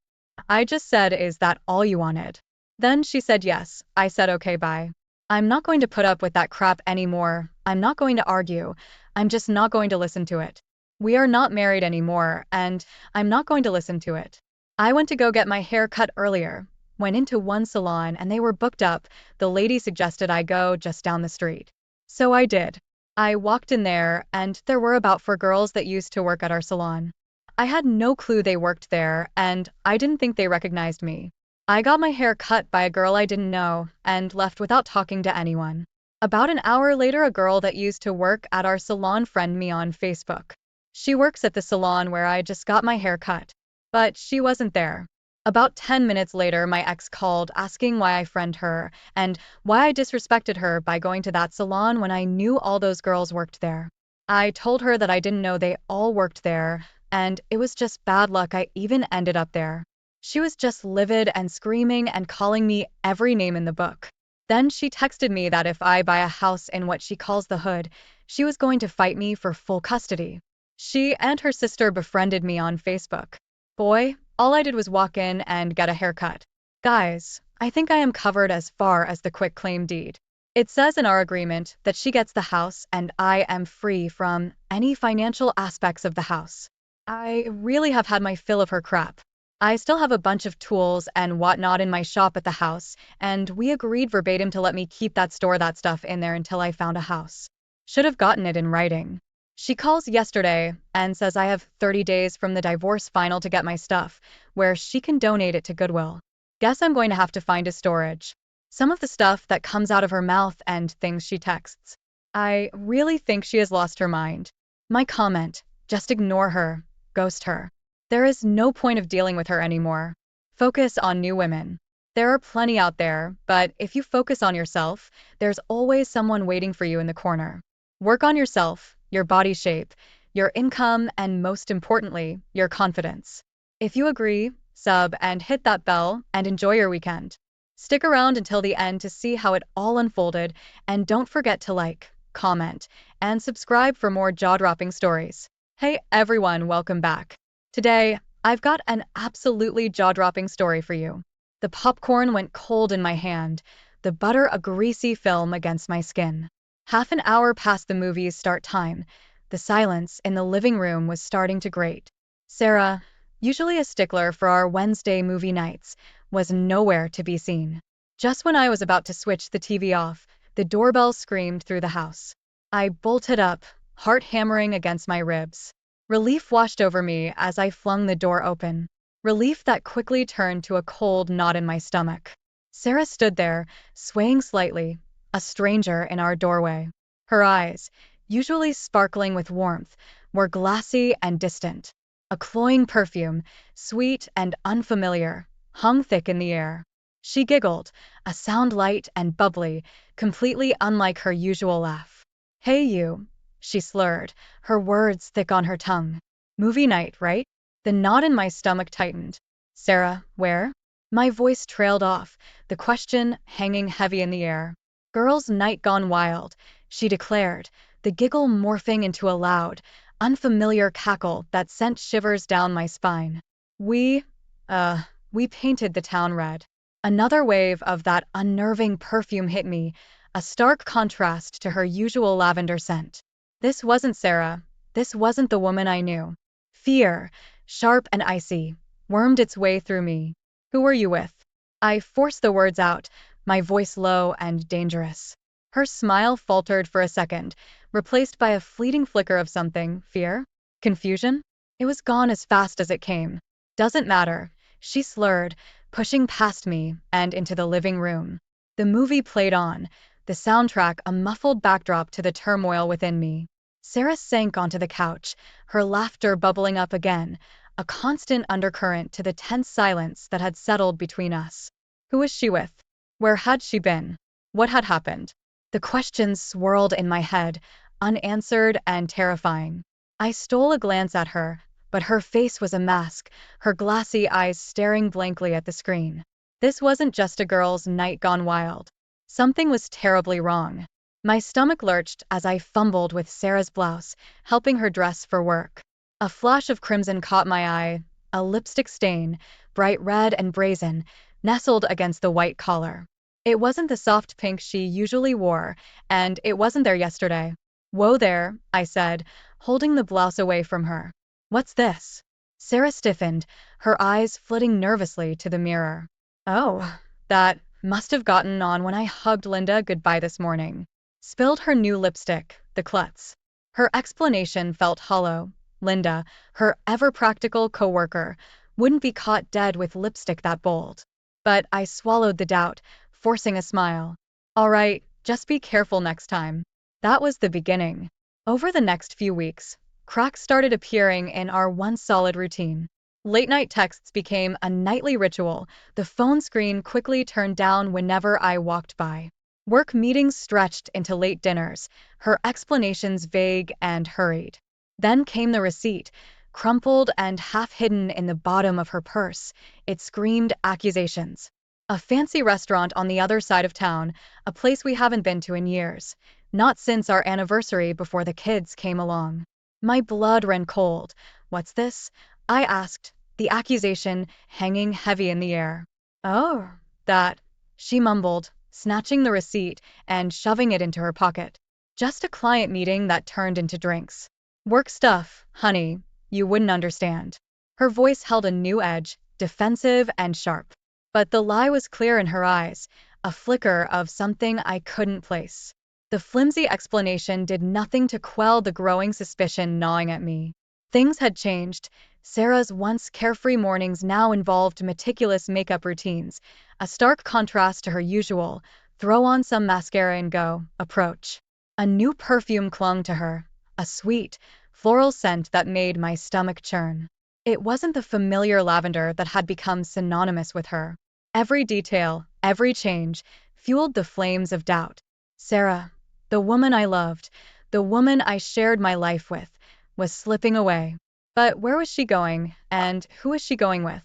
I just said, "Is that all you wanted?" Then she said yes. I said, "Okay, bye. I'm not going to put up with that crap anymore. I'm not going to argue. I'm just not going to listen to it. We are not married anymore, and I'm not going to listen to it." I went to go get my hair cut earlier. Went into one salon and they were booked up. The lady suggested I go just down the street. So I did. I walked in there and there were about 4 girls that used to work at our salon. I had no clue they worked there and I didn't think they recognized me. I got my hair cut by a girl I didn't know and left without talking to anyone. About an hour later, a girl that used to work at our salon friended me on Facebook. She works at the salon where I just got my hair cut. But she wasn't there. About 10 minutes later, my ex called asking why I friend her and why I disrespected her by going to that salon when I knew all those girls worked there. I told her that I didn't know they all worked there, and it was just bad luck I even ended up there. She was just livid and screaming and calling me every name in the book. Then she texted me that if I buy a house in what she calls the hood, she was going to fight me for full custody. She and her sister befriended me on Facebook. Boy, all I did was walk in and get a haircut. Guys, I think I am covered as far as the quitclaim deed. It says in our agreement that she gets the house and I am free from any financial aspects of the house. I really have had my fill of her crap. I still have a bunch of tools and whatnot in my shop at the house, and we agreed verbatim to let me keep that stuff in there until I found a house. Should have gotten it in writing. She calls yesterday and says I have 30 days from the divorce final to get my stuff, where she can donate it to Goodwill. Guess I'm going to have to find a storage. Some of the stuff that comes out of her mouth and things she texts. I really think she has lost her mind. My comment, just ignore her, ghost her. There is no point of dealing with her anymore. Focus on new women. There are plenty out there, but if you focus on yourself, there's always someone waiting for you in the corner. Work on yourself, your body shape, your income, and most importantly, your confidence. If you agree, sub and hit that bell and enjoy your weekend. Stick around until the end to see how it all unfolded, and don't forget to like, comment, and subscribe for more jaw-dropping stories. Hey everyone, welcome back. Today, I've got an absolutely jaw-dropping story for you. The popcorn went cold in my hand, the butter a greasy film against my skin. Half an hour past the movie's start time, the silence in the living room was starting to grate. Sarah, usually a stickler for our Wednesday movie nights, was nowhere to be seen. Just when I was about to switch the TV off, the doorbell screamed through the house. I bolted up, heart hammering against my ribs. Relief washed over me as I flung the door open. Relief that quickly turned to a cold knot in my stomach. Sarah stood there, swaying slightly, a stranger in our doorway. Her eyes, usually sparkling with warmth, were glassy and distant. A cloying perfume, sweet and unfamiliar, hung thick in the air. She giggled, a sound light and bubbly, completely unlike her usual laugh. "Hey you," she slurred, her words thick on her tongue. "Movie night, right?" The knot in my stomach tightened. "Sarah, where?" My voice trailed off, the question hanging heavy in the air. "Girls' night gone wild," she declared, the giggle morphing into a loud, unfamiliar cackle that sent shivers down my spine. We painted the town red." Another wave of that unnerving perfume hit me, a stark contrast to her usual lavender scent. This wasn't Sarah. This wasn't the woman I knew. Fear, sharp and icy, wormed its way through me. "Who were you with?" I forced the words out, my voice low and dangerous. Her smile faltered for a second, replaced by a fleeting flicker of something. Fear? Confusion? It was gone as fast as it came. "Doesn't matter," she slurred, pushing past me and into the living room. The movie played on, the soundtrack a muffled backdrop to the turmoil within me. Sarah sank onto the couch, her laughter bubbling up again, a constant undercurrent to the tense silence that had settled between us. Who was she with? Where had she been? What had happened? The questions swirled in my head, unanswered and terrifying. I stole a glance at her, but her face was a mask, her glassy eyes staring blankly at the screen. This wasn't just a girl's night gone wild. Something was terribly wrong. My stomach lurched as I fumbled with Sarah's blouse, helping her dress for work. A flash of crimson caught my eye, a lipstick stain, bright red and brazen, nestled against the white collar. It wasn't the soft pink she usually wore, and it wasn't there yesterday. Whoa there, I said, holding the blouse away from her. What's this? Sarah stiffened, her eyes flitting nervously to the mirror. Oh, that must have gotten on when I hugged Linda goodbye this morning. Spilled her new lipstick, the klutz. Her explanation felt hollow. Linda, her ever-practical coworker, wouldn't be caught dead with lipstick that bold. But I swallowed the doubt, forcing a smile. All right, just be careful next time. That was the beginning. Over the next few weeks, cracks started appearing in our once solid routine. Late-night texts became a nightly ritual, the phone screen quickly turned down whenever I walked by. Work meetings stretched into late dinners, her explanations vague and hurried. Then came the receipt, crumpled and half-hidden in the bottom of her purse. It screamed accusations. A fancy restaurant on the other side of town, a place we haven't been to in years, not since our anniversary before the kids came along. My blood ran cold. What's this? I asked, the accusation hanging heavy in the air. Oh, that, she mumbled, snatching the receipt and shoving it into her pocket. Just a client meeting that turned into drinks. Work stuff, honey, you wouldn't understand. Her voice held a new edge, defensive and sharp. But the lie was clear in her eyes, a flicker of something I couldn't place. The flimsy explanation did nothing to quell the growing suspicion gnawing at me. Things had changed. Sarah's once carefree mornings now involved meticulous makeup routines, a stark contrast to her usual, throw on some mascara and go, approach. A new perfume clung to her, a sweet, floral scent that made my stomach churn. It wasn't the familiar lavender that had become synonymous with her. Every detail, every change, fueled the flames of doubt. Sarah, the woman I loved, the woman I shared my life with, was slipping away. But where was she going, and who was she going with?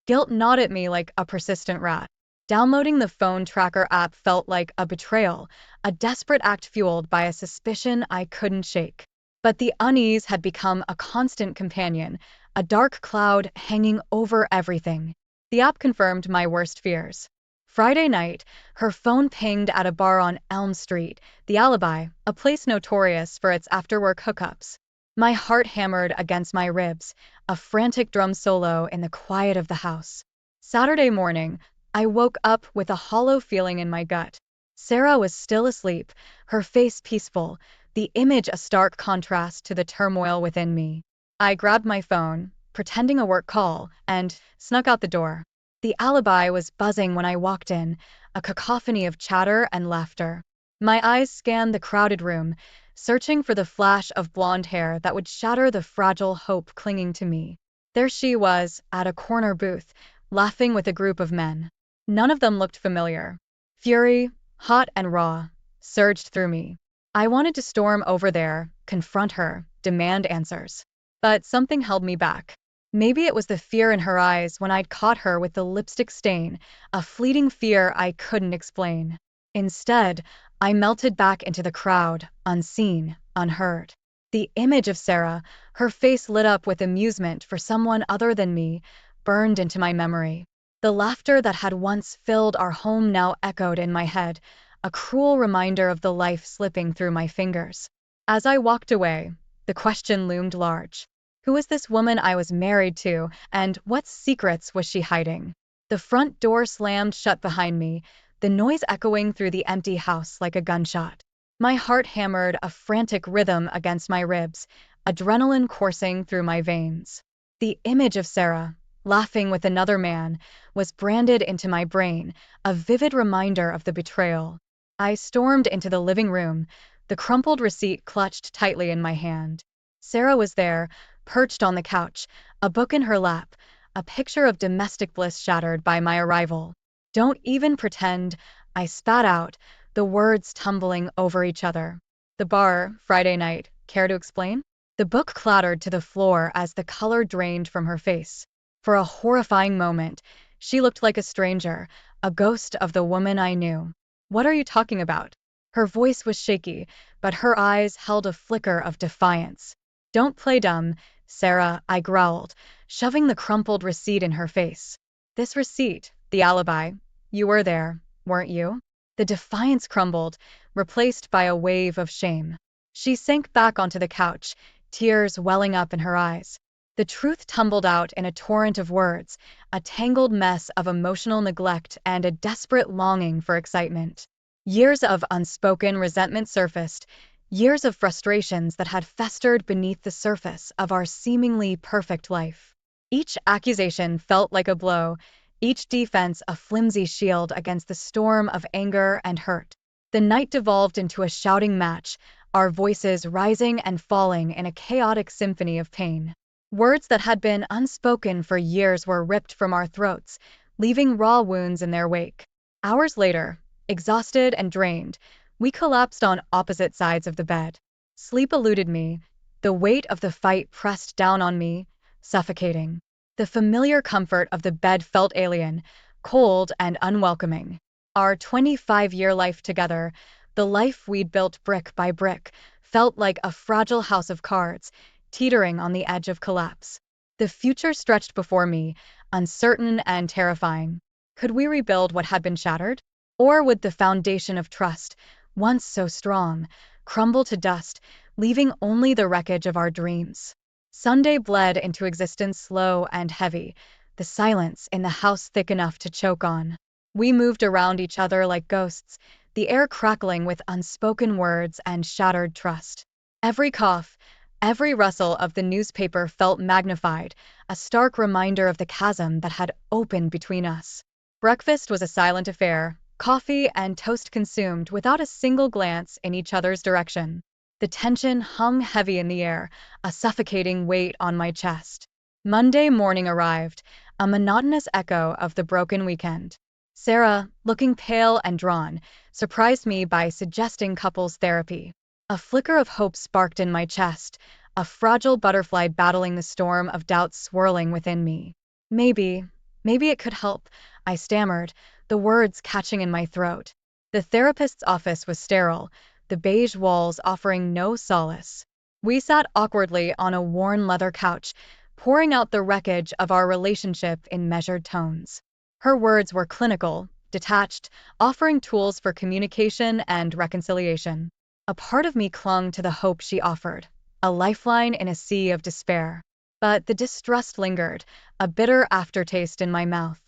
Guilt gnawed at me like a persistent rat. Downloading the phone tracker app felt like a betrayal, a desperate act fueled by a suspicion I couldn't shake. But the unease had become a constant companion, a dark cloud hanging over everything. The app confirmed my worst fears. Friday night, her phone pinged at a bar on Elm Street, the Alibi, a place notorious for its after-work hookups. My heart hammered against my ribs, a frantic drum solo in the quiet of the house. Saturday morning, I woke up with a hollow feeling in my gut. Sarah was still asleep, her face peaceful, the image a stark contrast to the turmoil within me. I grabbed my phone, pretending a work call, and snuck out the door. The Alibi was buzzing when I walked in, a cacophony of chatter and laughter. My eyes scanned the crowded room, searching for the flash of blonde hair that would shatter the fragile hope clinging to me. There she was, at a corner booth, laughing with a group of men. None of them looked familiar. Fury, hot and raw, surged through me. I wanted to storm over there, confront her, demand answers. But something held me back. Maybe it was the fear in her eyes when I'd caught her with the lipstick stain, a fleeting fear I couldn't explain. Instead, I melted back into the crowd, unseen, unheard. The image of Sarah, her face lit up with amusement for someone other than me, burned into my memory. The laughter that had once filled our home now echoed in my head, a cruel reminder of the life slipping through my fingers. As I walked away, the question loomed large. Who was this woman I was married to, and what secrets was she hiding? The front door slammed shut behind me, the noise echoing through the empty house like a gunshot. My heart hammered a frantic rhythm against my ribs, adrenaline coursing through my veins. The image of Sarah, laughing with another man, was branded into my brain, a vivid reminder of the betrayal. I stormed into the living room, the crumpled receipt clutched tightly in my hand. Sarah was there, perched on the couch, a book in her lap, a picture of domestic bliss shattered by my arrival. "Don't even pretend," I spat out, the words tumbling over each other. "The bar, Friday night. Care to explain?" The book clattered to the floor as the color drained from her face. For a horrifying moment, she looked like a stranger, a ghost of the woman I knew. "What are you talking about?" Her voice was shaky, but her eyes held a flicker of defiance. "Don't play dumb, Sarah," I growled, shoving the crumpled receipt in her face. "This receipt, the alibi. You were there, weren't you?" The defiance crumbled, replaced by a wave of shame. She sank back onto the couch, tears welling up in her eyes. The truth tumbled out in a torrent of words, a tangled mess of emotional neglect and a desperate longing for excitement. Years of unspoken resentment surfaced, years of frustrations that had festered beneath the surface of our seemingly perfect life. Each accusation felt like a blow, each defense a flimsy shield against the storm of anger and hurt. The night devolved into a shouting match, our voices rising and falling in a chaotic symphony of pain. Words that had been unspoken for years were ripped from our throats, leaving raw wounds in their wake. Hours later, exhausted and drained, we collapsed on opposite sides of the bed. Sleep eluded me, the weight of the fight pressed down on me, suffocating. The familiar comfort of the bed felt alien, cold and unwelcoming. Our 25-year life together, the life we'd built brick by brick, felt like a fragile house of cards, teetering on the edge of collapse. The future stretched before me, uncertain and terrifying. Could we rebuild what had been shattered? Or would the foundation of trust, once so strong, crumble to dust, leaving only the wreckage of our dreams? Sunday bled into existence slow and heavy, the silence in the house thick enough to choke on. We moved around each other like ghosts, the air crackling with unspoken words and shattered trust. Every cough, every rustle of the newspaper felt magnified, a stark reminder of the chasm that had opened between us. Breakfast was a silent affair, coffee and toast consumed without a single glance in each other's direction. The tension hung heavy in the air, a suffocating weight on my chest. Monday morning arrived, a monotonous echo of the broken weekend. Sarah, looking pale and drawn, surprised me by suggesting couples therapy. A flicker of hope sparked in my chest, a fragile butterfly battling the storm of doubt swirling within me. Maybe it could help, I stammered, the words catching in my throat. The therapist's office was sterile, the beige walls offering no solace. We sat awkwardly on a worn leather couch, pouring out the wreckage of our relationship in measured tones. Her words were clinical, detached, offering tools for communication and reconciliation. A part of me clung to the hope she offered, a lifeline in a sea of despair. But the distrust lingered, a bitter aftertaste in my mouth.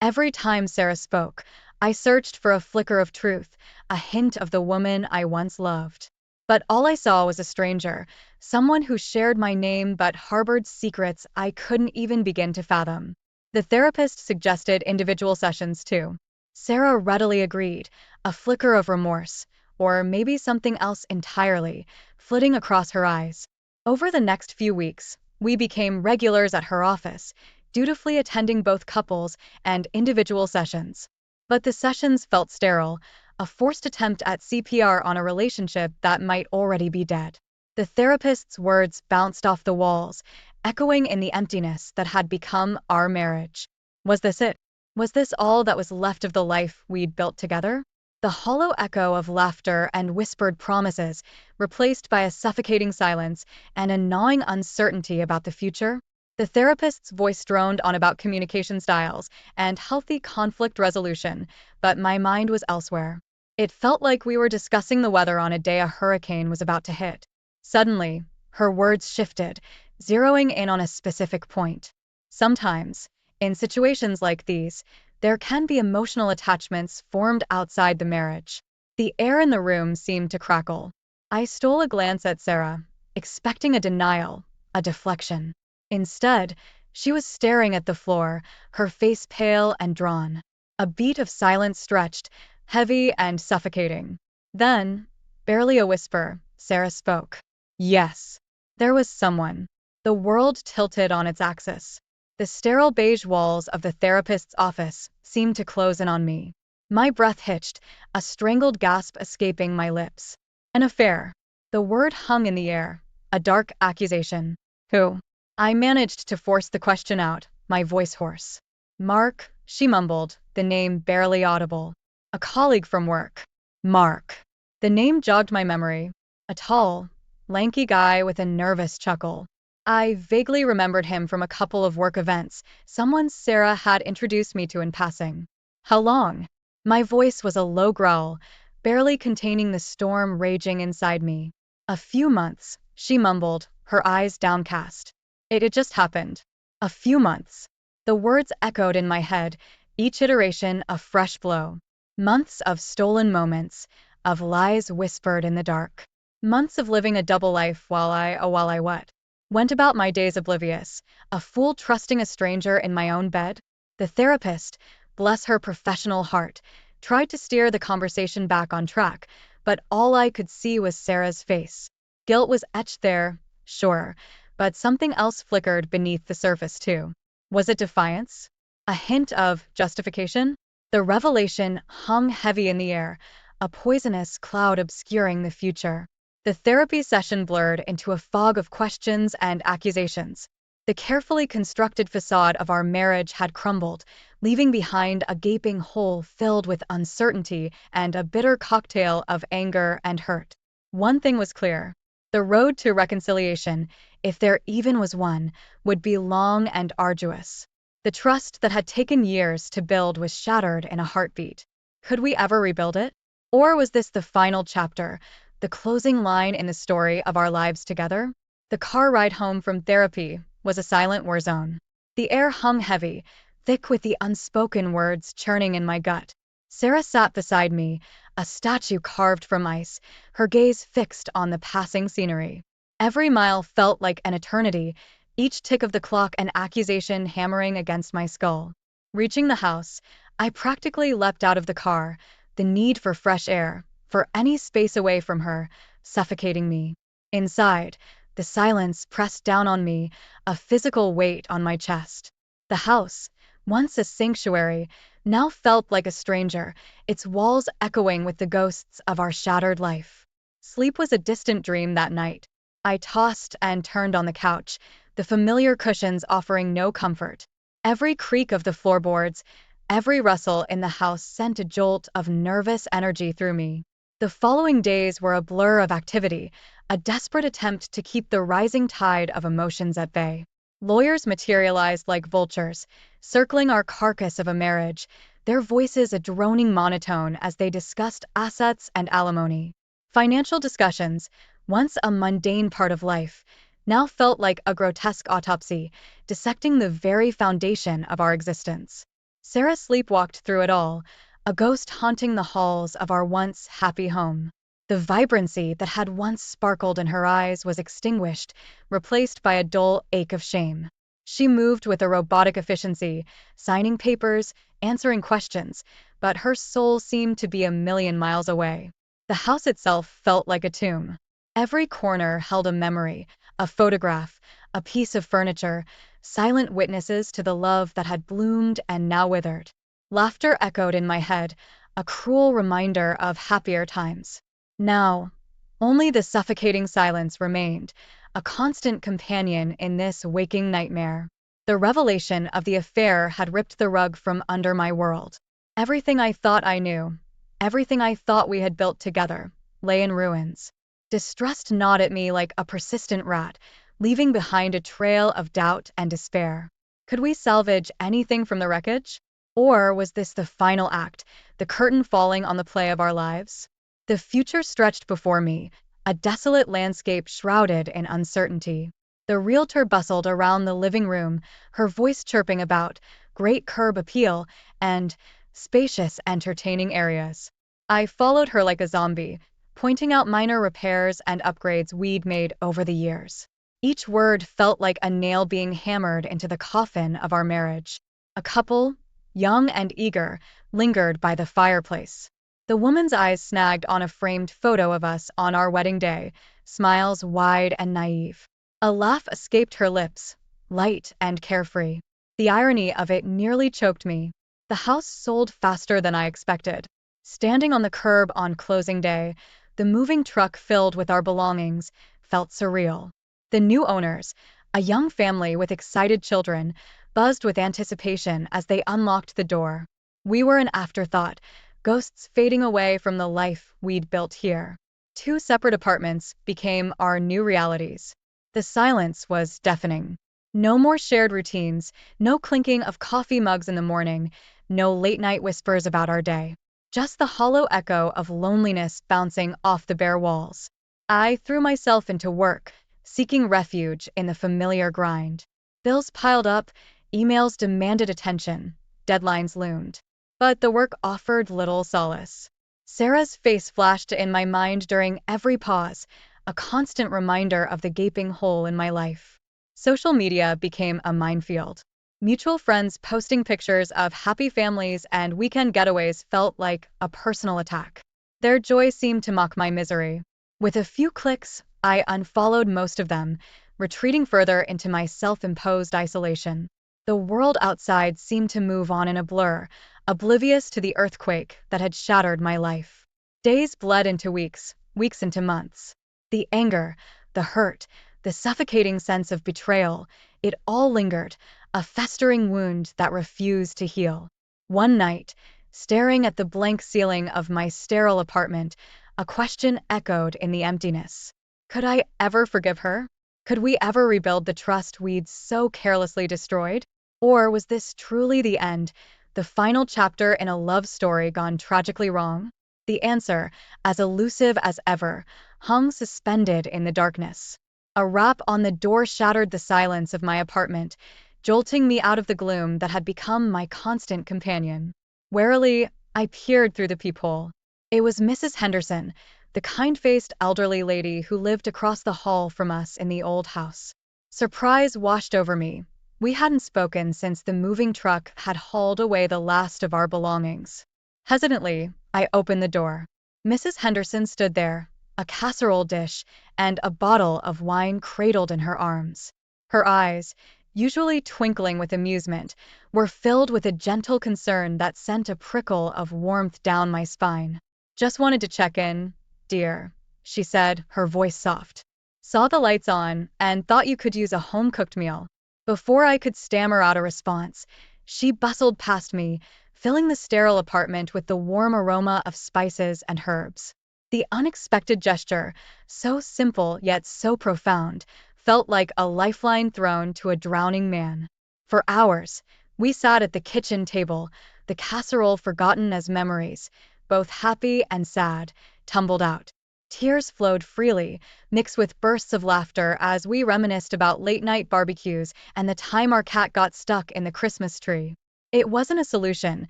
Every time Sarah spoke, I searched for a flicker of truth, a hint of the woman I once loved. But all I saw was a stranger, someone who shared my name but harbored secrets I couldn't even begin to fathom. The therapist suggested individual sessions too. Sarah readily agreed, a flicker of remorse, or maybe something else entirely, flitting across her eyes. Over the next few weeks, we became regulars at her office, dutifully attending both couples and individual sessions. But the sessions felt sterile, a forced attempt at CPR on a relationship that might already be dead. The therapist's words bounced off the walls, echoing in the emptiness that had become our marriage. Was this it? Was this all that was left of the life we'd built together? The hollow echo of laughter and whispered promises, replaced by a suffocating silence and a gnawing uncertainty about the future? The therapist's voice droned on about communication styles and healthy conflict resolution, but my mind was elsewhere. It felt like we were discussing the weather on a day a hurricane was about to hit. Suddenly, her words shifted, zeroing in on a specific point. Sometimes, in situations like these, there can be emotional attachments formed outside the marriage. The air in the room seemed to crackle. I stole a glance at Sarah, expecting a denial, a deflection. Instead, She was staring at the floor, her face pale and drawn. A beat of silence stretched, heavy and suffocating. Then, barely a whisper, Sarah spoke. Yes, there was someone. The world tilted on its axis. The sterile beige walls of the therapist's office seemed to close in on me. My breath hitched, a strangled gasp escaping my lips. An affair. The word hung in the air, a dark accusation. Who? I managed to force the question out, my voice hoarse. Mark, she mumbled, the name barely audible. A colleague from work. Mark. The name jogged my memory. A tall, lanky guy with a nervous chuckle. I vaguely remembered him from a couple of work events, someone Sarah had introduced me to in passing. How long? My voice was a low growl, barely containing the storm raging inside me. A few months, she mumbled, her eyes downcast. It had just happened. A few months. The words echoed in my head, each iteration a fresh blow. Months of stolen moments, of lies whispered in the dark. Months of living a double life while I what? Went about my days oblivious, a fool trusting a stranger in my own bed. The therapist, bless her professional heart, tried to steer the conversation back on track, but all I could see was Sarah's face. Guilt was etched there, sure, but something else flickered beneath the surface too. Was it defiance? A hint of justification? The revelation hung heavy in the air, a poisonous cloud obscuring the future. The therapy session blurred into a fog of questions and accusations. The carefully constructed facade of our marriage had crumbled, leaving behind a gaping hole filled with uncertainty and a bitter cocktail of anger and hurt. One thing was clear. The road to reconciliation, if there even was one, would be long and arduous. The trust that had taken years to build was shattered in a heartbeat. Could we ever rebuild it? Or was this the final chapter, the closing line in the story of our lives together? The car ride home from therapy was a silent war zone. The air hung heavy, thick with the unspoken words churning in my gut. Sarah sat beside me, a statue carved from ice, her gaze fixed on the passing scenery. Every mile felt like an eternity, each tick of the clock an accusation hammering against my skull. Reaching the house, I practically leapt out of the car, the need for fresh air, for any space away from her, suffocating me. Inside, the silence pressed down on me, a physical weight on my chest. The house, once a sanctuary, now felt like a stranger, its walls echoing with the ghosts of our shattered life. Sleep was a distant dream that night. I tossed and turned on the couch, the familiar cushions offering no comfort. Every creak of the floorboards, every rustle in the house sent a jolt of nervous energy through me. The following days were a blur of activity, a desperate attempt to keep the rising tide of emotions at bay. Lawyers materialized like vultures, circling our carcass of a marriage, their voices a droning monotone as they discussed assets and alimony. Financial discussions, once a mundane part of life, now felt like a grotesque autopsy, dissecting the very foundation of our existence. Sarah sleepwalked through it all, a ghost haunting the halls of our once happy home. The vibrancy that had once sparkled in her eyes was extinguished, replaced by a dull ache of shame. She moved with a robotic efficiency, signing papers, answering questions, but her soul seemed to be a million miles away. The house itself felt like a tomb. Every corner held a memory, a photograph, a piece of furniture, silent witnesses to the love that had bloomed and now withered. Laughter echoed in my head, a cruel reminder of happier times. Now, only the suffocating silence remained, a constant companion in this waking nightmare. The revelation of the affair had ripped the rug from under my world. Everything I thought I knew, everything I thought we had built together, lay in ruins. Distrust gnawed at me like a persistent rat, leaving behind a trail of doubt and despair. Could we salvage anything from the wreckage? Or was this the final act, the curtain falling on the play of our lives? The future stretched before me, a desolate landscape shrouded in uncertainty. The realtor bustled around the living room, her voice chirping about great curb appeal and spacious entertaining areas. I followed her like a zombie, pointing out minor repairs and upgrades we'd made over the years. Each word felt like a nail being hammered into the coffin of our marriage. A couple, young and eager, lingered by the fireplace. The woman's eyes snagged on a framed photo of us on our wedding day, smiles wide and naive. A laugh escaped her lips, light and carefree. The irony of it nearly choked me. The house sold faster than I expected. Standing on the curb on closing day, the moving truck filled with our belongings felt surreal. The new owners, a young family with excited children, buzzed with anticipation as they unlocked the door. We were an afterthought, ghosts fading away from the life we'd built here. Two separate apartments became our new realities. The silence was deafening. No more shared routines, no clinking of coffee mugs in the morning, no late-night whispers about our day. Just the hollow echo of loneliness bouncing off the bare walls. I threw myself into work, seeking refuge in the familiar grind. Bills piled up, emails demanded attention, deadlines loomed. But the work offered little solace. Sarah's face flashed in my mind during every pause, a constant reminder of the gaping hole in my life. Social media became a minefield. Mutual friends posting pictures of happy families and weekend getaways felt like a personal attack. Their joy seemed to mock my misery. With a few clicks, I unfollowed most of them, retreating further into my self-imposed isolation. The world outside seemed to move on in a blur, oblivious to the earthquake that had shattered my life. Days bled into weeks, weeks into months. The anger, the hurt, the suffocating sense of betrayal, it all lingered, a festering wound that refused to heal. One night, staring at the blank ceiling of my sterile apartment, a question echoed in the emptiness. Could I ever forgive her? Could we ever rebuild the trust we'd so carelessly destroyed? Or was this truly the end, the final chapter in a love story gone tragically wrong? The answer, as elusive as ever, hung suspended in the darkness. A rap on the door shattered the silence of my apartment, jolting me out of the gloom that had become my constant companion. Warily, I peered through the peephole. It was Mrs. Henderson, the kind-faced elderly lady who lived across the hall from us in the old house. Surprise washed over me. We hadn't spoken since the moving truck had hauled away the last of our belongings. Hesitantly, I opened the door. Mrs. Henderson stood there, a casserole dish and a bottle of wine cradled in her arms. Her eyes, usually twinkling with amusement, were filled with a gentle concern that sent a prickle of warmth down my spine. "Just wanted to check in, dear," she said, her voice soft. "Saw the lights on and thought you could use a home-cooked meal." Before I could stammer out a response, she bustled past me, filling the sterile apartment with the warm aroma of spices and herbs. The unexpected gesture, so simple yet so profound, felt like a lifeline thrown to a drowning man. For hours, we sat at the kitchen table, the casserole forgotten as memories, both happy and sad, tumbled out. Tears flowed freely, mixed with bursts of laughter as we reminisced about late-night barbecues and the time our cat got stuck in the Christmas tree. It wasn't a solution,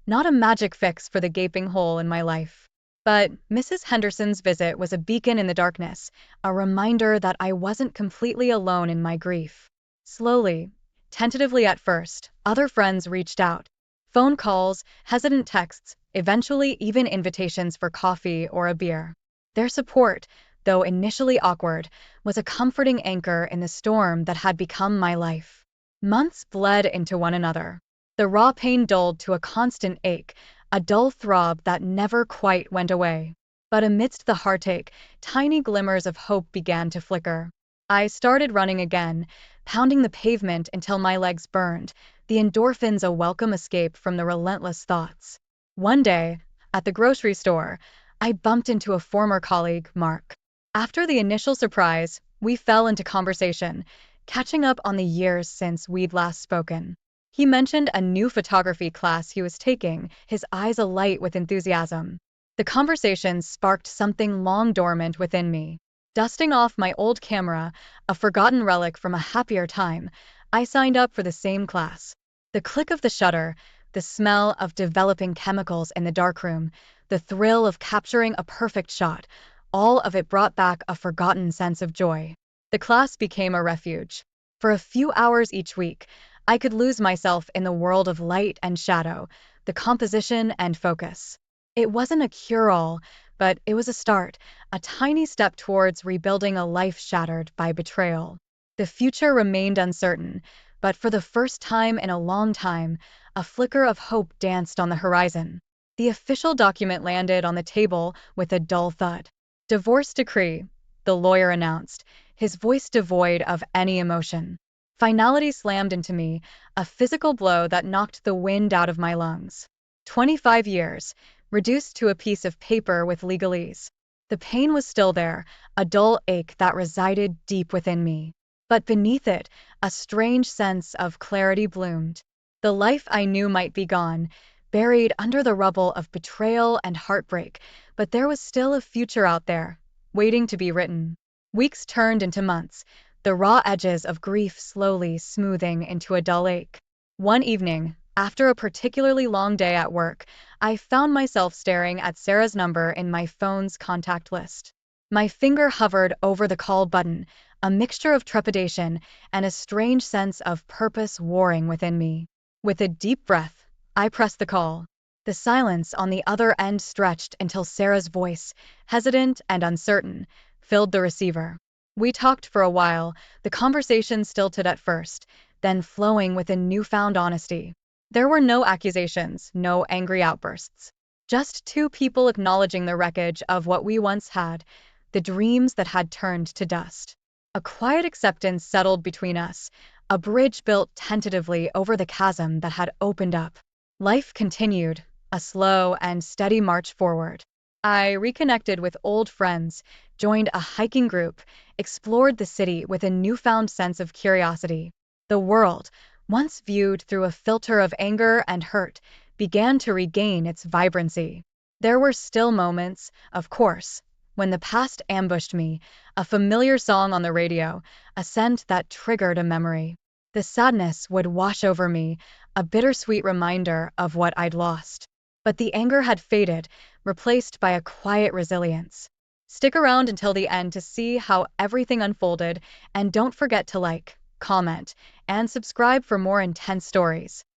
not a magic fix for the gaping hole in my life. But Mrs. Henderson's visit was a beacon in the darkness, a reminder that I wasn't completely alone in my grief. Slowly, tentatively at first, other friends reached out. Phone calls, hesitant texts, eventually even invitations for coffee or a beer. Their support, though initially awkward, was a comforting anchor in the storm that had become my life. Months bled into one another. The raw pain dulled to a constant ache, a dull throb that never quite went away. But amidst the heartache, tiny glimmers of hope began to flicker. I started running again, pounding the pavement until my legs burned, the endorphins a welcome escape from the relentless thoughts. One day, at the grocery store, I bumped into a former colleague, Mark. After the initial surprise, we fell into conversation, catching up on the years since we'd last spoken. He mentioned a new photography class he was taking, his eyes alight with enthusiasm. The conversation sparked something long dormant within me. Dusting off my old camera, a forgotten relic from a happier time, I signed up for the same class. The click of the shutter, the smell of developing chemicals in the darkroom, the thrill of capturing a perfect shot, all of it brought back a forgotten sense of joy. The class became a refuge. For a few hours each week, I could lose myself in the world of light and shadow, the composition and focus. It wasn't a cure-all, but it was a start, a tiny step towards rebuilding a life shattered by betrayal. The future remained uncertain, but for the first time in a long time, a flicker of hope danced on the horizon. The official document landed on the table with a dull thud. Divorce decree, the lawyer announced, his voice devoid of any emotion. Finality slammed into me, a physical blow that knocked the wind out of my lungs. 25 years, reduced to a piece of paper with legalese. The pain was still there, a dull ache that resided deep within me. But beneath it, a strange sense of clarity bloomed. The life I knew might be gone, buried under the rubble of betrayal and heartbreak, but there was still a future out there, waiting to be written. Weeks turned into months, the raw edges of grief slowly smoothing into a dull ache. One evening, after a particularly long day at work, I found myself staring at Sarah's number in my phone's contact list. My finger hovered over the call button, a mixture of trepidation and a strange sense of purpose warring within me. With a deep breath, I pressed the call. The silence on the other end stretched until Sarah's voice, hesitant and uncertain, filled the receiver. We talked for a while, the conversation stilted at first, then flowing with a newfound honesty. There were no accusations, no angry outbursts. Just two people acknowledging the wreckage of what we once had, the dreams that had turned to dust. A quiet acceptance settled between us, a bridge built tentatively over the chasm that had opened up. Life continued, a slow and steady march forward. I reconnected with old friends, joined a hiking group, explored the city with a newfound sense of curiosity. The world, once viewed through a filter of anger and hurt, began to regain its vibrancy. There were still moments, of course, when the past ambushed me, a familiar song on the radio, a scent that triggered a memory. The sadness would wash over me, a bittersweet reminder of what I'd lost. But the anger had faded, replaced by a quiet resilience. Stick around until the end to see how everything unfolded, and don't forget to like, comment, and subscribe for more intense stories.